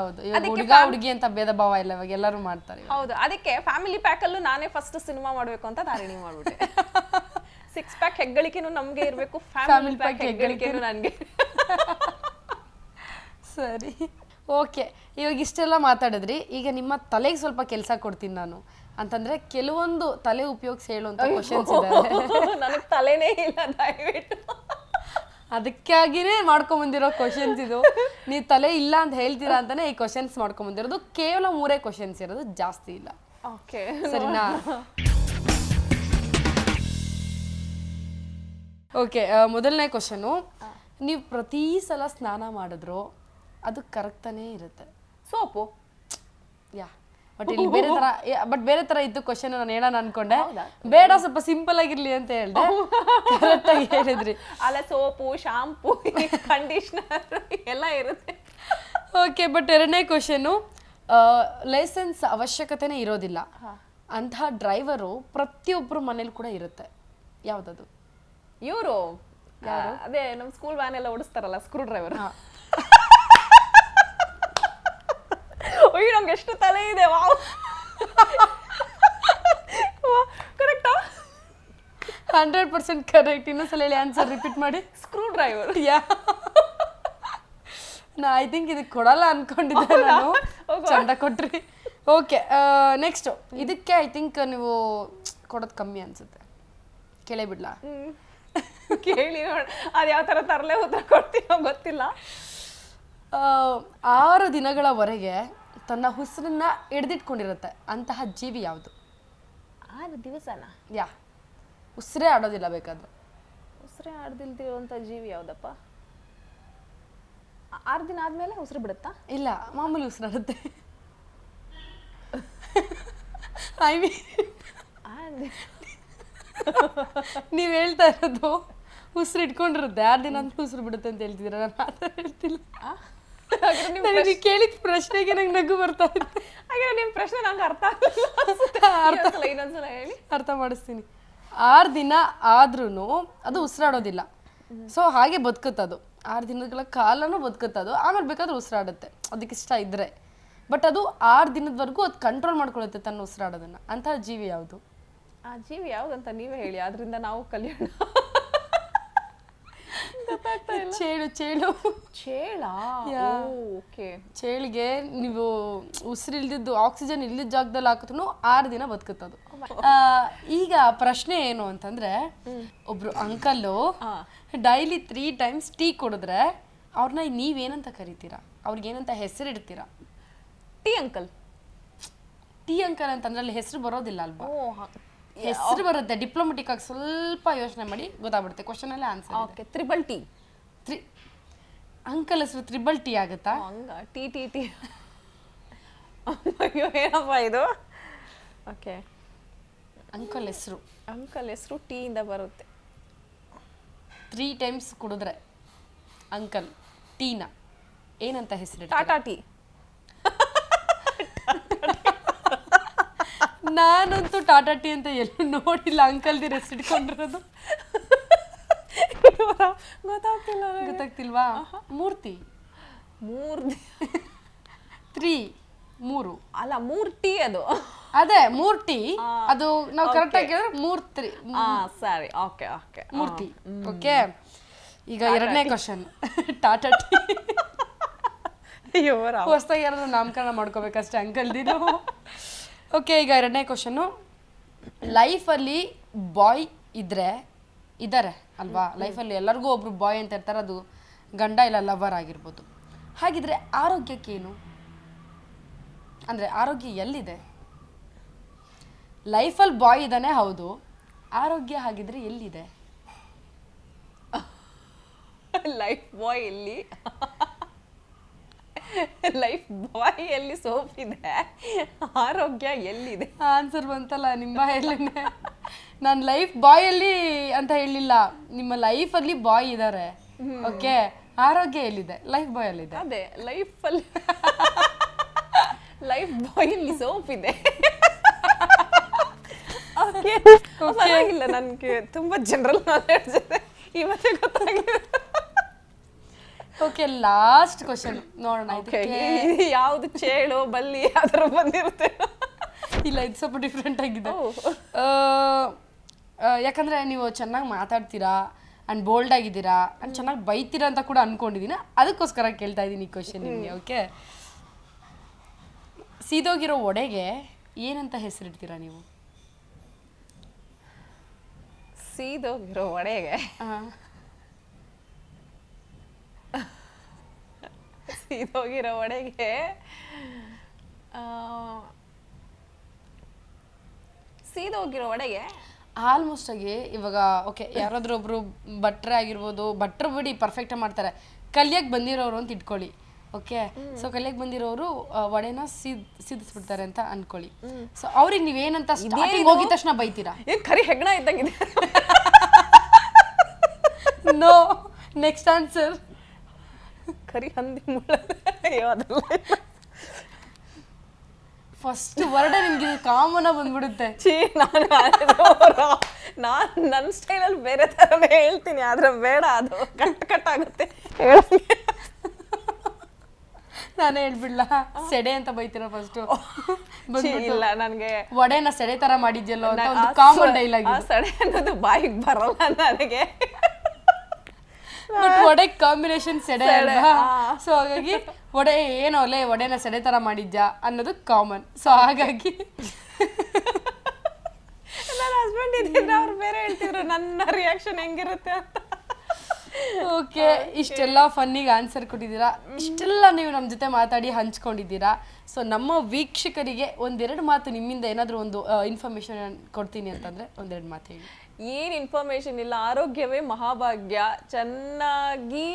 ಹುಡುಗಿ ಅಂತ ಭೇದ ಭಾವ ಇಲ್ಲ, ಇವಾಗ ಎಲ್ಲರೂ ಮಾಡ್ತಾರೆ. ಹೌದು, ಅದಕ್ಕೆ ಫ್ಯಾಮಿಲಿ ಪ್ಯಾಕ್ ಅಲ್ಲೂ ನಾನೇ ಫಸ್ಟ್ ಸಿನಿಮಾ ಮಾಡ್ಬೇಕು ಅಂತ ತಾರಿಣಿ ಮಾಡ್ಬಿಟ್ಟೆ. 6 ಪ್ಯಾಕ್ ಹೆಗ್ಗಳಿಕೆನೂ ನಮ್ಗೆ ಇರ್ಬೇಕು, ಫ್ಯಾಮಿಲಿ ಪ್ಯಾಕ್ ಹೆಗ್ಗಳಿಕೆನೂ ನನ್ಗೆ. ಸರಿ, ಓಕೆ. ಇವಾಗ ಇಷ್ಟೆಲ್ಲ ಮಾತಾಡಿದ್ರಿ, ಈಗ ನಿಮ್ಮ ತಲೆಗೆ ಸ್ವಲ್ಪ ಕೆಲಸ ಕೊಡ್ತೀನಿ ನಾನು. ಅಂತಂದ್ರೆ ಕೆಲವೊಂದು ತಲೆ ಉಪಯೋಗಿಸಿ ಹೇಳುವಂತ ಕ್ವಶನ್ಸ್ ಇದಾವೆ. ನನಗೆ ತಲೆನೇ ಇಲ್ಲ, ದಯವಿಟ್ಟು. ಅದಕ್ಕಾಗಿನೇ ಮಾಡ್ಕೊಂಡ್ ಬಂದಿರೋ ಕ್ವಶನ್ಸ್ ಇದು. ನೀವು ತಲೆ ಇಲ್ಲ ಅಂತ ಹೇಳ್ತೀರಾ ಅಂತಾನೆ ಈ ಕ್ವಶನ್ಸ್ ಮಾಡ್ಕೊಂಡ್ ಬಂದಿರೋದು. ಕೇವಲ 3 ಕ್ವಶನ್ಸ್ ಇರೋದು, ಜಾಸ್ತಿ ಇಲ್ಲ. ಓಕೆ, ಸರಿನಾ? ಓಕೆ, ಮೊದಲನೇ ಕ್ವಶನು, ನೀವು ಪ್ರತಿ ಸಲ ಸ್ನಾನ ಮಾಡಿದ್ರು ಅದು ಕರಗ್ತಾನೆ ಇರುತ್ತೆ. ಸೋಪು ಯಾ, ಬಟ್ ಇಲ್ಲಿ ಬೇರೆ ತರ ಇತ್ತು ಕ್ವಶನ್. ನಾನು ಹೇಳೋಣ ಅನ್ಕೊಂಡೆ, ಬೇಡ ಸ್ವಲ್ಪ ಸಿಂಪಲ್ ಆಗಿರ್ಲಿ ಅಂತ ಹೇಳ್ದೆ. ಕರೆಕ್ಟ್ ಆಗಿ ಹೇಳಿದ್ರಿ. ಅಲ್ಲ, ಸೋಪು, ಶಾಂಪೂ, ಕಂಡೀಷನರ್ ಎಲ್ಲ ಇರುತ್ತೆ. ಓಕೆ, ಬಟ್ 2ನೇ ಕ್ವಶನು, ಲೈಸೆನ್ಸ್ ಅವಶ್ಯಕತೆನೇ ಇರೋದಿಲ್ಲ ಅಂತಹ ಡ್ರೈವರು ಪ್ರತಿಯೊಬ್ಬರು ಮನೇಲಿ ಕೂಡ ಇರುತ್ತೆ, ಯಾವ್ದದು? ಇವರು ಅದೇ ನಮ್ ಸ್ಕೂಲ್ ವ್ಯಾನ್ ಎಲ್ಲ ಓಡಿಸ್ತಾರಲ್ಲ, ಸ್ಕ್ರೂ ಡ್ರೈವರ್. ನಂಗೆ ಎಷ್ಟು ತಲೆ ಇದೆ, ವಾವ್. ಕರೆಕ್ಟಾ? 100% ಕರೆಕ್ಟ್. ಇನ್ನೊಂದ್ಸಲ ಹೇಳಿ, ಆನ್ಸರ್ ರಿಪೀಟ್ ಮಾಡಿ. Screw driver. ಐ ಥಿಂಕ್ ಇದಕ್ಕೆ ಕೊಡಲ್ಲ ಅನ್ಕೊಂಡಿದ್ದೆ ನಾನು, ಚಂದ ಕೊಟ್ರಿ. ಓಕೆ ನೆಕ್ಸ್ಟ್ ಇದಕ್ಕೆ ಐ ಥಿಂಕ್ ನೀವು ಕೊಡೋದು ಕಮ್ಮಿ ಅನ್ಸುತ್ತೆ, ಕೇಳೇ ಬಿಡ್ಲಾ? ಕೇಳಿ ನೋಡ, ಅದು ಯಾವ ಥರ ತರಲೆ ಉತ್ತರ ಕೊಡ್ತೀನೋ ಗೊತ್ತಿಲ್ಲ. 6 ದಿನಗಳವರೆಗೆ ತನ್ನ ಉಸಿರನ್ನ ಹಿಡ್ದಿಟ್ಕೊಂಡಿರುತ್ತೆ ಅಂತಹ ಜೀವಿ ಯಾವುದು? 6 ದಿವಸನ? ಯಾ, ಉಸಿರೇ ಆಡೋದಿಲ್ಲ ಬೇಕಾದ್ರೆ. ಉಸಿರೇ ಆಡ್ದಿಲ್ದಿರುವಂಥ ಜೀವಿ ಯಾವುದಪ್ಪ? 6 ದಿನ ಆದ್ಮೇಲೆ ಉಸಿರು ಬಿಡುತ್ತಾ? ಇಲ್ಲ, ಮಾಮೂಲಿ ಉಸಿರಾಡುತ್ತೆ. ಐ ಮೀನ್ ನೀವು ಹೇಳ್ತಾ ಇರೋದು ಉಸಿರು ಇಟ್ಕೊಂಡಿರುತ್ತೆ, 6 ದಿನ ಅಂತ ಉಸಿರು ಬಿಡುತ್ತೆ ಅಂತ ಹೇಳ್ತಿದ್ದೀರ. ನಾನು ಆ ಥರ ಹೇಳ್ತಿಲ್ಲ. ನನಗೆ ಕೇಳಿದ ಪ್ರಶ್ನೆಗೆ ನಂಗೆ ನಗು ಬರ್ತಾ ಇದೆ. ಹಾಗೆ ನಿಮ್ಮ ಪ್ರಶ್ನೆ ನಂಗೆ ಅರ್ಥ ಆಗಲ್ಲ. ಇನ್ನೊಂದ್ಸಲ ಹೇಳಿ, ಅರ್ಥ ಮಾಡಿಸ್ತೀನಿ. 6 ದಿನ ಆದ್ರೂ ಅದು ಉಸಿರಾಡೋದಿಲ್ಲ. ಸೊ ಹಾಗೆ ಬದುಕುತ್ತದು, 6 ದಿನಗಳ ಕಾಲನೂ ಬದುಕುತ್ತದು. ಆಮೇಲೆ ಬೇಕಾದ್ರೆ ಉಸಿರಾಡುತ್ತೆ ಅದಕ್ಕೆ ಇಷ್ಟ ಇದ್ರೆ. ಬಟ್ ಅದು 6 ದಿನದವರೆಗೂ ಅದು ಕಂಟ್ರೋಲ್ ಮಾಡ್ಕೊಳ್ಳುತ್ತೆ ತನ್ನ ಉಸಿರಾಡೋದನ್ನ. ಅಂತಹ ಜೀವಿ ಯಾವುದು? ಆ ಜೀವಿ ಯಾವುದಂತ ನೀವೇ ಹೇಳಿ, ಅದರಿಂದ ನಾವು ಕಲಿಯೋಣ. ಚೇಳು. ಚೇಳು. ಚೇಳ? ಓಕೆ. ಚೇಳಿಗೆ ನೀವು ಉಸಿರಿಲ್ದಿದ್ದು ಆಕ್ಸಿಜನ್ ಇಲ್ದಿದ್ದ ಜಾಗದಲ್ಲಿ ಹಾಕಿದ್ರು 6 ದಿನ ಬದುಕುತ್ತದು. ಈಗ ಪ್ರಶ್ನೆ ಏನು ಅಂತಂದ್ರೆ, ಒಬ್ರು ಅಂಕಲ್ಲು ಡೈಲಿ 3 ಟೈಮ್ಸ್ ಟೀ ಕುಡಿದ್ರೆ ಅವ್ರನ್ನ ನೀವೇನಂತ ಕರಿತೀರಾ? ಅವ್ರಿಗೆ ಏನಂತ ಹೆಸರು ಇಡ್ತೀರಾ? Tea uncle. ಟೀ ಅಂಕಲ್ ಅಂತಂದ್ರೆ ಅಲ್ಲಿ ಹೆಸರು ಬರೋದಿಲ್ಲ ಅಲ್ವಾ? ಹೆಸರು ಬರುತ್ತೆ. ಡಿಪ್ಲೊಮೆಟಿಕ್ ಆಗಿ ಸ್ವಲ್ಪ ಯೋಚನೆ ಮಾಡಿ ಗೊತ್ತಾಗ್ಬಿಡುತ್ತೆ. ಕ್ವಶನ್ ಅಲ್ಲೇ answer. Okay, triple tea. Uncle ಹೆಸರು ತ್ರಿಬಲ್ ಟೀ ಆಗುತ್ತಾ? ಹಂಗ ಟಿ ಟಿ ಟಿ. ಅಯ್ಯೋ ಏನಪ್ಪ ಇದು. ಓಕೆ, ಅಂಕಲ್ ಹೆಸರು. ಅಂಕಲ್ ಹೆಸರು ಟೀ ಇಂದ ಬರುತ್ತೆ. 3 ಟೈಮ್ಸ್ ಕುಡಿದ್ರೆ ಅಂಕಲ್ ಟೀನ ಏನಂತ ಹೆಸರು? ಟಾಟಾ ಟೀ. ನಾನಂತೂ ಟಾಟಾ ಟೀ ಅಂತ ಎಲ್ಲೂ ನೋಡಿಲ್ಲ ಅಂಕಲ್ದಿರ ಹೆಸರು ಇಟ್ಕೊಂಡಿರೋದು. ಗೊತ್ತಾಗ್ತಿಲ್ವಾ? ಮೂರ್ತಿ. 3 ಅಲ್ಲ, 3 ಟೀ ಅದು. ಅದೇ 3 ಟೀ. ಅದು ನಾವು ಕರೆಕ್ಟ್ ಆಗಿ ಹೇಳಿದ್ರೆ 3 ಸರಿ. ಓಕೆ ಓಕೆ, ಮೂರ್ತಿ. ಓಕೆ, ಈಗ 2ನೇ ಕ್ವಶನ್. ಟಾಟಾ ಟೀ ಹೊಸದಾಗಿ ಯಾರಾದ್ರೂ ನಾಮಕರಣ ಮಾಡ್ಕೋಬೇಕಷ್ಟೇ ಅಂಕಲ್ದಿರು. ಓಕೆ, ಈಗ 2ನೇ ಕ್ವಶನು. ಲೈಫಲ್ಲಿ ಬಾಯ್ ಇದ್ದಾರೆ ಅಲ್ವಾ? ಲೈಫಲ್ಲಿ ಎಲ್ಲರಿಗೂ ಒಬ್ರು ಬಾಯ್ ಅಂತ ಇರ್ತಾರೆ, ಅದು ಗಂಡ ಇಲ್ಲ ಲವರ್ ಆಗಿರ್ಬೋದು. ಹಾಗಿದ್ರೆ ಆರೋಗ್ಯಕ್ಕೇನು? ಅಂದರೆ ಆರೋಗ್ಯ ಎಲ್ಲಿದೆ? ಲೈಫಲ್ಲಿ ಬಾಯ್ ಇದ್ದಾನೆ, ಹೌದು. ಆರೋಗ್ಯ ಹಾಗಿದ್ರೆ ಎಲ್ಲಿದೆ? ಲೈಫ್ ಬಾಯ್ ಎಲ್ಲಿ? ಲೈಫ್ ಬಾಯ್ ಎಲ್ಲಿ ಸೋಪ್ ಇದೆ, ಆರೋಗ್ಯ ಎಲ್ಲಿದೆ? ಆನ್ಸರ್ ಬಂತಲ್ಲ ನಿಮ್ಮ ಬಾಯಲ್ಲೇನೆ. ನಾನು ಲೈಫ್ ಬಾಯಲ್ಲಿ ಅಂತ ಹೇಳಿಲ್ಲ, ನಿಮ್ಮ ಲೈಫಲ್ಲಿ ಬಾಯ್ ಇದ್ದಾರೆ. ಓಕೆ, ಆರೋಗ್ಯ ಎಲ್ಲಿದೆ? ಲೈಫ್ ಬಾಯ್ ಅಲ್ಲಿದೆ. ಅದೇ ಲೈಫಲ್ಲಿ ಲೈಫ್ ಬಾಯ್ ಅಲ್ಲಿ ಸೋಪ್ ಇದೆ. ಓಕೆ, ಪರವಾಗಿಲ್ಲ, ನನಗೆ ತುಂಬಾ ಜನರಲ್ ನಾಲೆಡ್ಜ್ ಇದೆ, ಇವತ್ತೇ ಗೊತ್ತಾಗಿದೆ. ಓಕೆ, ಲಾಸ್ಟ್ ಕ್ವಶನ್ ನೋಡೋಣ. ಯಾವುದು ಚೇಳು ಬಲ್ಲಿ ಅದರ ಬಂದಿರುತ್ತೆ? ಇಲ್ಲ, ಇದು ಸ್ವಲ್ಪ ಡಿಫ್ರೆಂಟ್ ಆಗಿದೆ. ಯಾಕಂದ್ರೆ ನೀವು ಚೆನ್ನಾಗಿ ಮಾತಾಡ್ತೀರಾ ಆ್ಯಂಡ್ ಬೋಲ್ಡ್ ಆಗಿದ್ದೀರಾ ಆ್ಯಂಡ್ ಚೆನ್ನಾಗಿ ಬೈತೀರಾ ಅಂತ ಕೂಡ ಅನ್ಕೊಂಡಿದ್ದೀನಿ. ಅದಕ್ಕೋಸ್ಕರ ಕೇಳ್ತಾ ಇದ್ದೀನಿ ಈ ಕ್ವಶನ್ ನಿಮಗೆ. ಓಕೆ, ಸೀದೋಗಿರೋ ಒಡೆಗೆ ಏನಂತ ಹೆಸರಿಡ್ತೀರಾ ನೀವು? ಸೀದೋಗಿರೋ ಒಡೆಗೆ ಸೀದೋಗಿರೋ ಒಡೆಗೆ ಸೀದೋಗಿರೋ ಒಡೆಗೆ ಆಲ್ಮೋಸ್ಟ್ ಆಗಿ ಇವಾಗ ಓಕೆ, ಯಾರಾದ್ರೂ ಒಬ್ರು ಭಟ್ರೆ ಆಗಿರ್ಬೋದು, ಭಟ್ರು ಬಿಡಿ ಪರ್ಫೆಕ್ಟ್ ಮಾಡ್ತಾರೆ, ಕಲಿಯಕ್ಕೆ ಬಂದಿರೋರು ಅಂತ ಇಟ್ಕೊಳ್ಳಿ. ಓಕೆ, ಸೊ ಕಲಿಯಕ್ಕೆ ಬಂದಿರೋರು ವಡೆನ ಸಿದಿಸ್ಬಿಡ್ತಾರೆ ಅಂತ ಅನ್ಕೊಳ್ಳಿ. ಸೊ ಅವ್ರಿಗೆ ನೀವೇನಂತ ಸ್ಟಾರ್ಟಿಂಗ್ ಹೋಗಿದ ತಕ್ಷಣ ಬೈತೀರಾ? ಕರಿ ಹೆಗ್ಣ ಇದ್ದಂಗಿದೆ. ನೋ, ನೆಕ್ಸ್ಟ್ ಆನ್ಸರ್ ಕರಿ ಹಂದಿ ಮುಳ್ಳ. ಫಸ್ಟ್ ವರ್ಡೇ ನಿಮ್ಗೆ ಕಾಮನ್ ಬಂದ್ಬಿಡುತ್ತೆ. ನಾನು ನನ್ನ ಸ್ಟೈಲಲ್ಲಿ ಬೇರೆ ಥರನೇ ಹೇಳ್ತೀನಿ, ಆದ್ರೆ ಬೇಡ, ಅದು ಕಟ್ ಆಗುತ್ತೆ. ನಾನೇ ಹೇಳ್ಬಿಡ್ಲ? ಸೆಡೆ ಅಂತ ಬೈತೀರಾ ಫಸ್ಟ್? ಇಲ್ಲ, ನನಗೆ ವಡೆನ ಸೆಡೆ ತರ ಮಾಡಿದ್ಯಲ್ಲೋ ಅಂತ ಒಂದು ಕಾಮನ್ ಡೈಲಾಗ್. ಸೆಡೆ ಅನ್ನೋದು ಬಾಯಿಗೆ ಬರಲ್ಲ ನನಗೆ. ಬಟ್ ವಡೆ ಕಾಂಬಿನೇಷನ್ ಸೆಡೆ ಅಲ್ವಾ, ಸೊ ಹಾಗಾಗಿ ವಡೆ ಏನೋ ಅಲ್ಲೇ ವಡೆನ ಸೆಡೆ ತರ ಮಾಡಿದ್ಯಾ ಅನ್ನೋದು ಕಾಮನ್. ಸೊ ಹಾಗಾಗಿ ನನ್ನ ಹಸ್ಬೆಂಡ್ ಇದ್ದಿದ್ರೆ ಅವ್ರು ಬೇರೆ ಹೇಳ್ತಿದ್ರು ನನ್ನ ರಿಯಾಕ್ಷನ್ ಹೆಂಗಿರುತ್ತೆ ಅಂತ. ಓಕೆ, ಇಷ್ಟೆಲ್ಲ ಫನ್ನಿಗೆ ಆನ್ಸರ್ ಕೊಟ್ಟಿದ್ದೀರಾ, ಇಷ್ಟೆಲ್ಲ ನೀವು ನಮ್ಮ ಜೊತೆ ಮಾತಾಡಿ ಹಂಚ್ಕೊಂಡಿದ್ದೀರಾ. ಸೊ ನಮ್ಮ ವೀಕ್ಷಕರಿಗೆ ಒಂದೆರಡು ಮಾತು ನಿಮ್ಮಿಂದ ಏನಾದರೂ ಒಂದು ಇನ್ಫಾರ್ಮೇಶನ್ ಕೊಡ್ತೀನಿ ಅಂತಂದ್ರೆ ಒಂದೆರಡು ಮಾತು ಹೇಳಿ. ಏನ್ ಇನ್ಫಾರ್ಮೇಶನ್ ಇಲ್ಲ, ಆರೋಗ್ಯವೇ ಮಹಾಭಾಗ್ಯ. ಚೆನ್ನಾಗಿ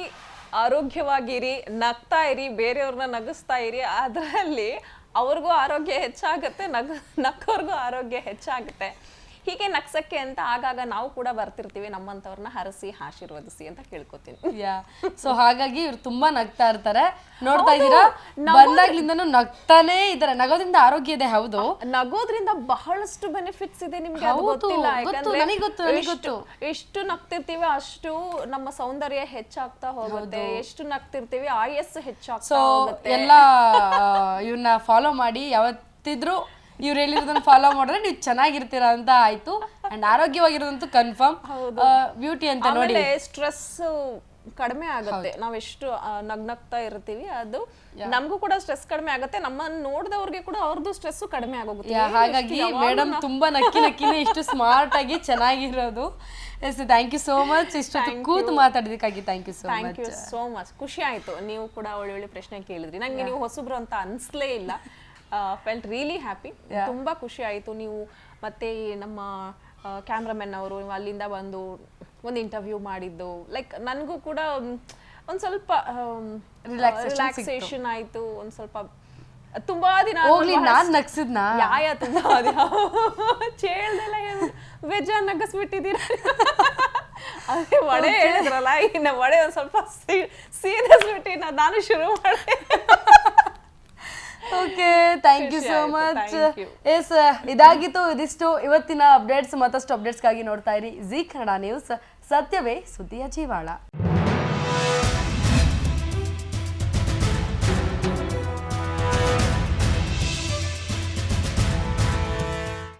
ಆರೋಗ್ಯವಾಗಿರಿ, ನಗ್ತಾ ಇರಿ, ಬೇರೆಯವ್ರನ್ನ ನಗಿಸ್ತಾ ಇರಿ. ಅದರಲ್ಲಿ ಅವ್ರಿಗೂ ಆರೋಗ್ಯ ಹೆಚ್ಚಾಗುತ್ತೆ, ನಕ್ಕೋರ್ಗೂ ಆರೋಗ್ಯ ಹೆಚ್ಚಾಗುತ್ತೆ. ಹೀಗೆ ನಗ್ಸಕ್ಕೆ ಅಂತ ಆಗಾಗ ನಾವು ಕೂಡ ಬರ್ತಿರ್ತೀವಿ. ನಮ್ಮಂತವ್ರನ್ನ ಹರಸಿ ಆಶೀರ್ವದಿಸಿ ಅಂತ ಕೇಳ್ಕೊತೀನಿ. ಸೊ ಹಾಗಾಗಿ ಇವ್ರು ತುಂಬಾ ನಗ್ತಾ ಇರ್ತಾರೆ, ನೋಡ್ತಾ ಇದ್ದೀರಾ, ಬಂದಾಗ್ಲಿಂದನೂ ನಗ್ತಾನೇ ಇದ್ದಾರೆ. ನಗೋದ್ರಿಂದ ಆರೋಗ್ಯ ಇದೆ. ಹೌದು, ನಗೋದ್ರಿಂದ ಬಹಳಷ್ಟು ಬೆನಿಫಿಟ್ಸ್ ಇದೆ, ನಿಮ್ಗೆ ಅದು ಗೊತ್ತಿಲ್ಲ. ಯಾಕಂದ್ರೆ ಎಷ್ಟು ನಗ್ತಿರ್ತೀವಿ ಅಷ್ಟು ನಮ್ಮ ಸೌಂದರ್ಯ ಹೆಚ್ಚಾಗ್ತಾ ಹೋಗುತ್ತೆ, ಎಷ್ಟು ನಗ್ತಿರ್ತೀವಿ ಆಯಸ್ಸು ಹೆಚ್ಚಾಗ್ತಾ ಹೋಗುತ್ತೆ. ಎಲ್ಲ ಇವ್ರನ್ನ ಫಾಲೋ ಮಾಡಿ, ಯಾವತ್ತಿದ್ರು ಇವ್ರು ಹೇಳಿರೋದನ್ನ ಫಾಲೋ ಮಾಡಿದ್ರೆ ನೀವು ಚೆನ್ನಾಗಿರ್ತೀರಾ ಅಂತ ಆಯ್ತು. And ಆರೋಗ್ಯವಾಗಿರೋದಂತೂ confirm. ಬ್ಯೂಟಿ ಅಂತ ನೋಡಿ, ಸ್ಟ್ರೆಸ್ ಕಡಿಮೆ ಆಗುತ್ತೆ. ನಾವೆಷ್ಟು ನಗ್ನಗ್ತಾ ಇರ್ತೀವಿ ಅದು ನಮಗೂ ಕೂಡ ಸ್ಟ್ರೆಸ್ ಕಡಿಮೆ ಆಗುತ್ತೆ, ನಮ್ಮನ್ನ ನೋಡಿದವ್ರಿಗೆ ಕೂಡ ಅವ್ರದ್ದು ಸ್ಟ್ರೆಸ್ ಕಡಿಮೆ ಆಗೋಗುತ್ತೆ. ಹಾಗಾಗಿ ಮೇಡಮ್ ತುಂಬಾ ನಕ್ಕಿನೇ ಇಷ್ಟು ಸ್ಮಾರ್ಟ್ ಆಗಿ ಚೆನ್ನಾಗಿರೋದು. Thank you so much. ಇಷ್ಟೊತ್ತು ಕೂತು ಮಾತಾಡೋದಕ್ಕಾಗಿ ಥ್ಯಾಂಕ್ ಯು ಸೋ ಮಚ್. ಖುಷಿ ಆಯ್ತು, ನೀವು ಕೂಡ ಒಳ್ಳೊಳ್ಳೆ ಪ್ರಶ್ನೆ ಕೇಳಿದ್ರಿ. ನಂಗೆ ನೀವು ಹೊಸಬ್ರು ಅಂತ ಅನ್ಸ್ಲೇ ಇಲ್ಲ. Felt really happy. ತುಂಬಾ ಖುಷಿ ಆಯ್ತು. ನೀವು ಮತ್ತೆ ನಮ್ಮ ಕ್ಯಾಮ್ರಾಮನ್ ಅವರು ಅಲ್ಲಿಂದ ಬಂದು ಒಂದು ಇಂಟರ್ವ್ಯೂ ಮಾಡಿದ್ದು, ಲೈಕ್ ನನಗೂ ಕೂಡ ಒಂದ್ ಸ್ವಲ್ಪ ರಿಲ್ಯಾಕ್ಸೇಷನ್ ಆಯ್ತು. ಒಂದ್ ಸ್ವಲ್ಪ ತುಂಬಾ ದಿನ ಯಾಯ ತುಂಬಾ ಚೇಳ್ದೆಲ್ಲ ವೆಜ್ ನಗಸ್ಬಿಟ್ಟಿದ್ದೀರ. ಅದೇ ವಡೆ ಹೇಳಿದ್ರಲ್ಲ, ಇನ್ನ ವಡೆ ಒಂದ್ ಸ್ವಲ್ಪ ಸೀರಿಯಸ್ಬಿಟ್ಟು ನಾನು ಶುರು ಮಾಡಿದೆ. Okay, thank you so much. Yes, ಇದಿಷ್ಟು ಇವತ್ತಿನ ಅಪ್ಡೇಟ್ಸ್. ಮತ್ತಷ್ಟು ಅಪ್ಡೇಟ್ಸ್ಗಾಗಿ ನೋಡ್ತಾ ಇರಿ ಜೀ ಕನ್ನಡ ನ್ಯೂಸ್. ಸತ್ಯವೇ ಸುದ್ದಿಯ ಜೀವಾಳ.